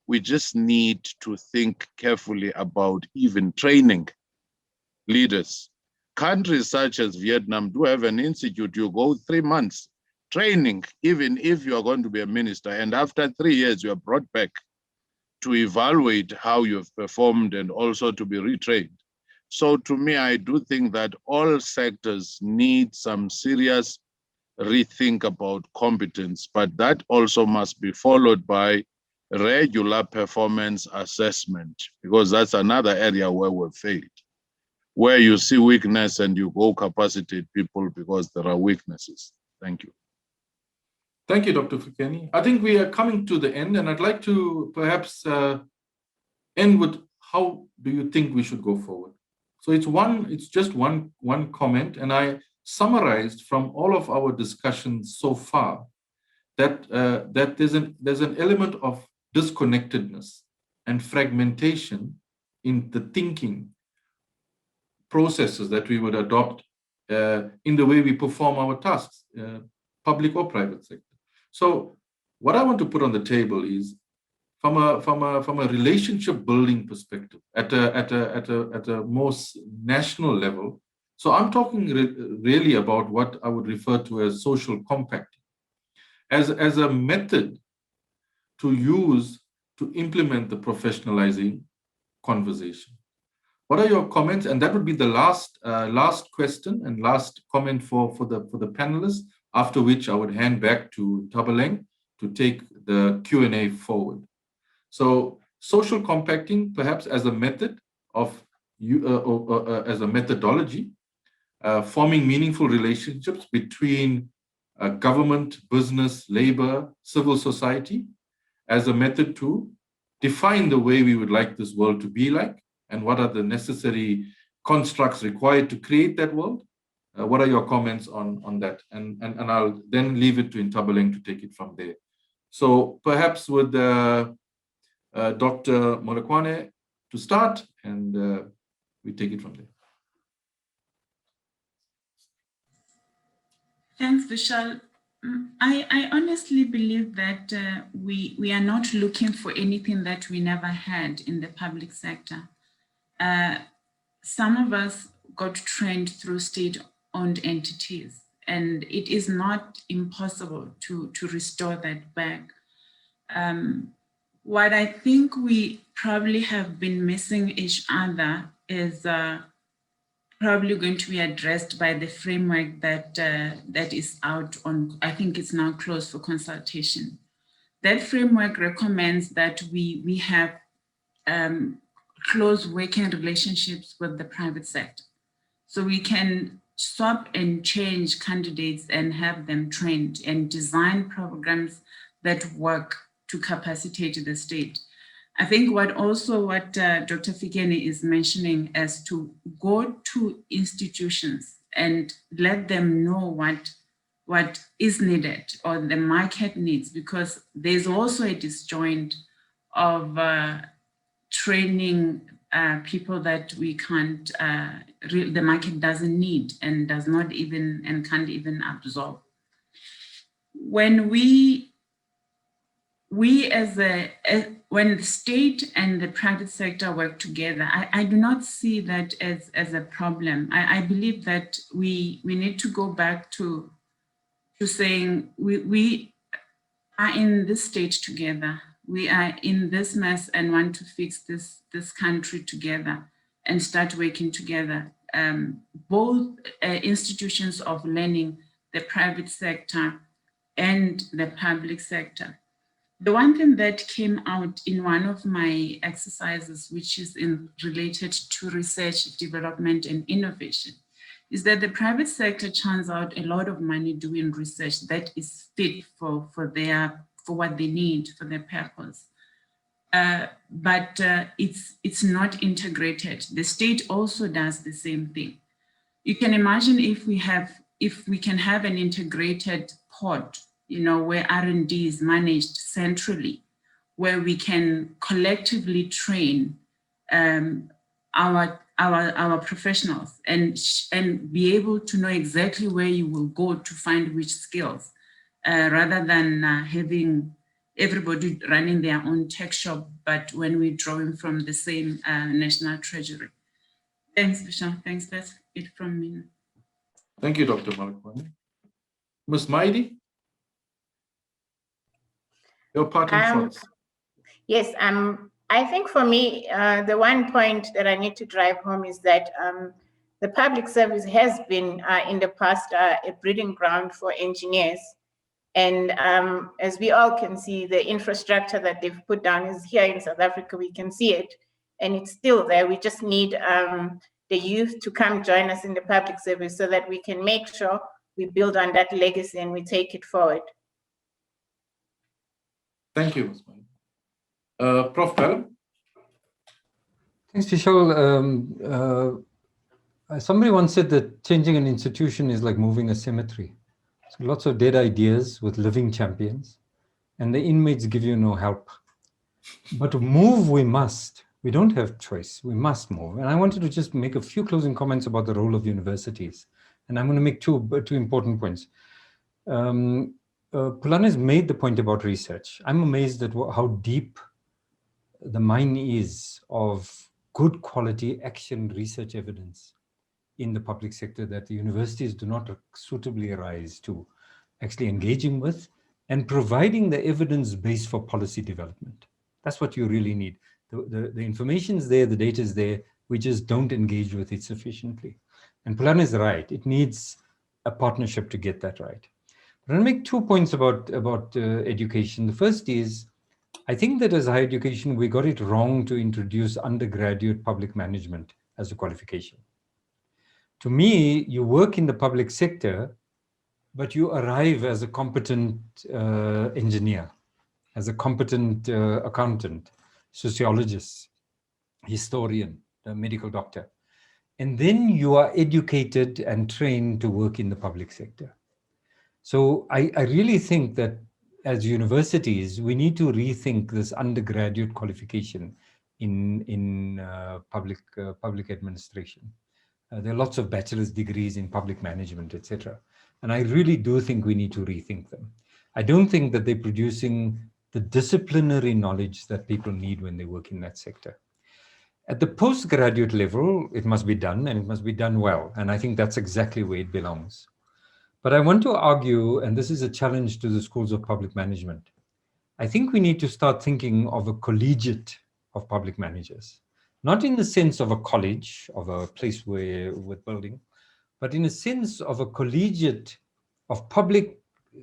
we just need to think carefully about even training leaders. Countries such as Vietnam do have an institute. You go 3 months training, even if you are going to be a minister, and after 3 years you are brought back to evaluate how you've performed and also to be retrained. So to me, I do think that all sectors need some serious rethink about competence, but that also must be followed by regular performance assessment, because that's another area where we've failed, where you see weakness and you go capacitate people because there are weaknesses. Thank you. Thank you, Dr. Fikeni. I think we are coming to the end, and I'd like to perhaps end with, how do you think we should go forward? So it's just one comment, and I summarized from all of our discussions so far that that there's an element of disconnectedness and fragmentation in the thinking processes that we would adopt in the way we perform our tasks, public or private sector. So what I want to put on the table is, from a relationship building perspective, at a most national level. So I'm talking really about what I would refer to as social compacting, as a method to use to implement the professionalizing conversation. What are your comments? And that would be the last question and last comment for the panelists, after which I would hand back to Tabaleng to take the Q&A forward. So social compacting, perhaps as a method of, as a methodology, forming meaningful relationships between government, business, labor, civil society, as a method to define the way we would like this world to be like, and what are the necessary constructs required to create that world? What are your comments on that? And I'll then leave it to Intabeleng to take it from there. So perhaps with Dr. Molokwane to start, and we take it from there. Thanks, Vishal. I honestly believe that we are not looking for anything that we never had in the public sector. Some of us got trained through state-owned entities, and it is not impossible to restore that back. What I think we probably have been missing each other is probably going to be addressed by the framework that that is out on, I think it's now closed for consultation. That framework recommends that we have close working relationships with the private sector. So we can swap and change candidates and have them trained and design programs that work to capacitate the state. I think what Dr. Fikeni is mentioning is to go to institutions and let them know what is needed or the market needs, because there's also a disjoint of training people that we can't, the market doesn't need and does not even, and can't even absorb. When when the state and the private sector work together, I do not see that as a problem. I believe that we need to go back to saying we are in this state together. We are in this mess and want to fix this country together and start working together. Both institutions of learning, the private sector and the public sector. The one thing that came out in one of my exercises, which is related to research, development, and innovation, is that the private sector churns out a lot of money doing research that is fit for what they need, for their purpose. But it's not integrated. The state also does the same thing. You can imagine if we can have an integrated pod, where R&D is managed centrally, where we can collectively train our professionals and be able to know exactly where you will go to find which skills, rather than having everybody running their own tech shop, but when we're drawing from the same national treasury. Thanks, Vishal. Thanks, that's it from me. Thank you, Dr. Malakwane. Ms. Maidi? Your parting thoughts. Yes, I think for me, the one point that I need to drive home is that the public service has been in the past a breeding ground for engineers. And as we all can see, the infrastructure that they've put down is here in South Africa. We can see it, and it's still there. We just need the youth to come join us in the public service so that we can make sure we build on that legacy and we take it forward. Thank you, Ms. Maidi. Prof. Bell? Thanks, Vishal. Somebody once said that changing an institution is like moving a cemetery. So lots of dead ideas with living champions, and the inmates give you no help. But to move, we must. We don't have choice. We must move. And I wanted to just make a few closing comments about the role of universities. And I'm going to make two important points. Pulane has made the point about research. I'm amazed at how deep the mine is of good quality action research evidence in the public sector that the universities do not suitably rise to actually engaging with and providing the evidence base for policy development. That's what you really need. The information's there, the data is there, we just don't engage with it sufficiently. And Pulane is right, it needs a partnership to get that right. But I'll make 2 points about education. The first is, I think that as higher education, we got it wrong to introduce undergraduate public management as a qualification. To me, you work in the public sector, but you arrive as a competent engineer, as a competent accountant, sociologist, historian, a medical doctor. And then you are educated and trained to work in the public sector. So I really think that as universities, we need to rethink this undergraduate qualification in public administration. There are lots of bachelor's degrees in public management, etc. And I really do think we need to rethink them. I don't think that they're producing the disciplinary knowledge that people need when they work in that sector. At the postgraduate level, it must be done, and it must be done well. And I think that's exactly where it belongs. But I want to argue, and this is a challenge to the schools of public management, I think we need to start thinking of a collegiate of public managers, not in the sense of a college, of a place where with building, but in a sense of a collegiate of public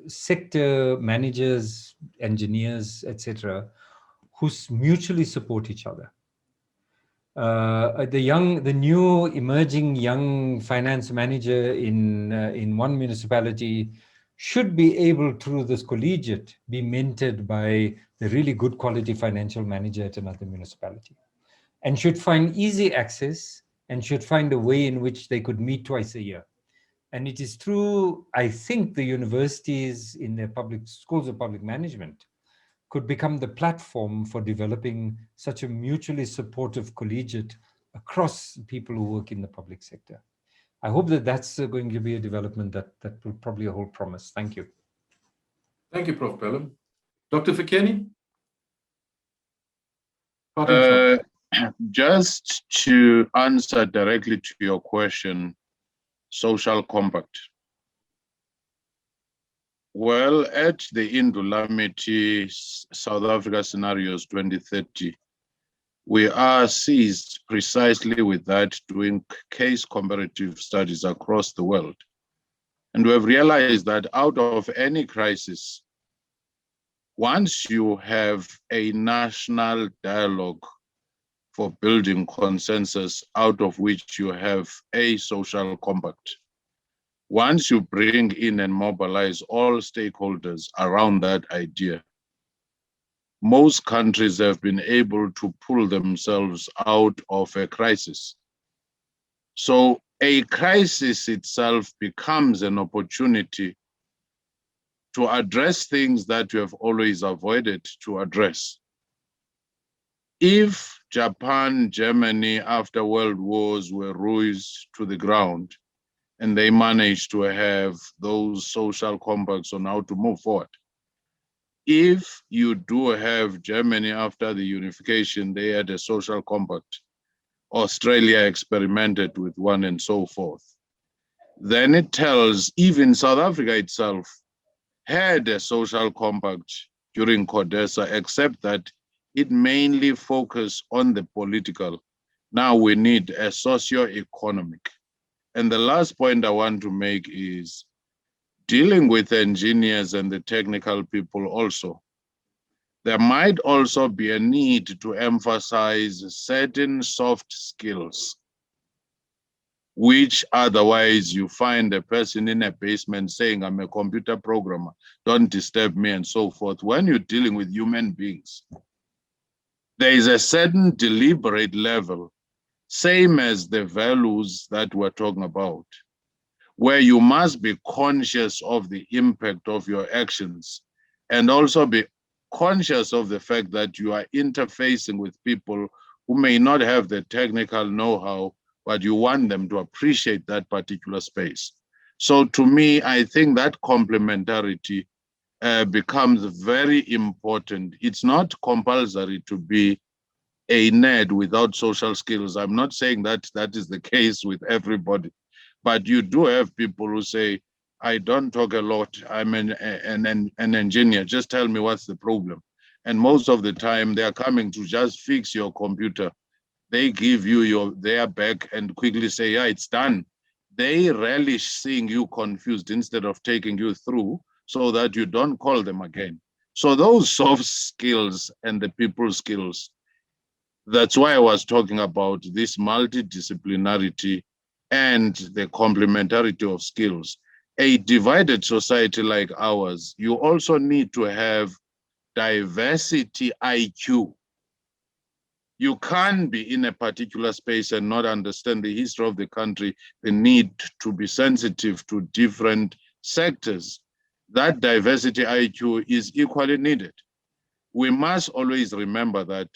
sector managers, engineers, etc., who mutually support each other. The new emerging young finance manager in one municipality should be able, through this collegiate, be mentored by the really good quality financial manager at another municipality, and should find easy access and should find a way in which they could meet twice a year. And it is through, I think, the universities in their public schools of public management could become the platform for developing such a mutually supportive collegiate across people who work in the public sector. I hope that that's going to be a development that will probably hold promise. Thank you. Thank you, Prof. Pelham. Dr. Fikeni? Just to answer directly to your question, social compact. Well, at the Indulamity South Africa Scenarios 2030, we are seized precisely with that, doing case comparative studies across the world. And we have realized that out of any crisis, once you have a national dialogue for building consensus, out of which you have a social compact, once you bring in and mobilize all stakeholders around that idea, most countries have been able to pull themselves out of a crisis. So a crisis itself becomes an opportunity to address things that you have always avoided to address. If Japan, Germany, after world wars were razed to the ground, and they managed to have those social compacts on how to move forward. If you do have Germany after the unification, they had a social compact. Australia experimented with one and so forth. Then it tells even South Africa itself had a social compact during CODESA, except that it mainly focused on the political. Now we need a socio-economic. And the last point I want to make is dealing with engineers and the technical people also. There might also be a need to emphasize certain soft skills, which otherwise you find a person in a basement saying, I'm a computer programmer, don't disturb me, and so forth. When you're dealing with human beings, there is a certain deliberate level, same as the values that we're talking about, where you must be conscious of the impact of your actions and also be conscious of the fact that you are interfacing with people who may not have the technical know-how, but you want them to appreciate that particular space. So to me, I think that complementarity becomes very important. It's not compulsory to be a nerd without social skills. I'm not saying that that is the case with everybody, but you do have people who say, I don't talk a lot, I'm an engineer, just tell me what's the problem. And most of the time they are coming to just fix your computer. They give you their back and quickly say, yeah, it's done. They relish seeing you confused instead of taking you through so that you don't call them again. So those soft skills and the people skills, that's why I was talking about this multidisciplinarity and the complementarity of skills. A divided society like ours, you also need to have diversity IQ. You can't be in a particular space and not understand the history of the country, the need to be sensitive to different sectors. That diversity IQ is equally needed. We must always remember that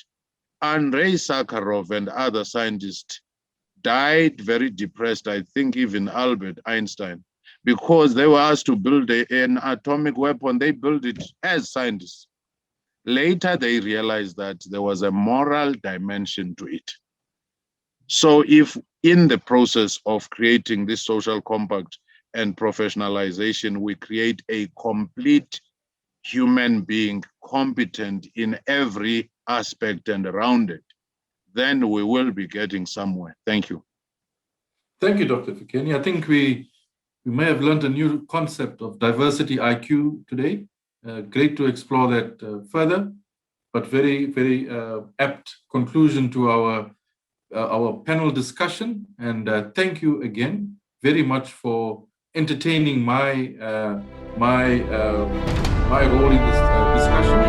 Andrei Sakharov and other scientists died very depressed, I think even Albert Einstein, because they were asked to build an atomic weapon. They built it as scientists. Later, they realized that there was a moral dimension to it. So if in the process of creating this social compact and professionalization, we create a complete human being competent in every aspect and around it, then we will be getting somewhere. Thank you. Thank you, Dr. Fikeni. I think we may have learned a new concept of diversity IQ today. Great to explore that further, but very, very apt conclusion to our panel discussion. And thank you again very much for entertaining my role in this discussion.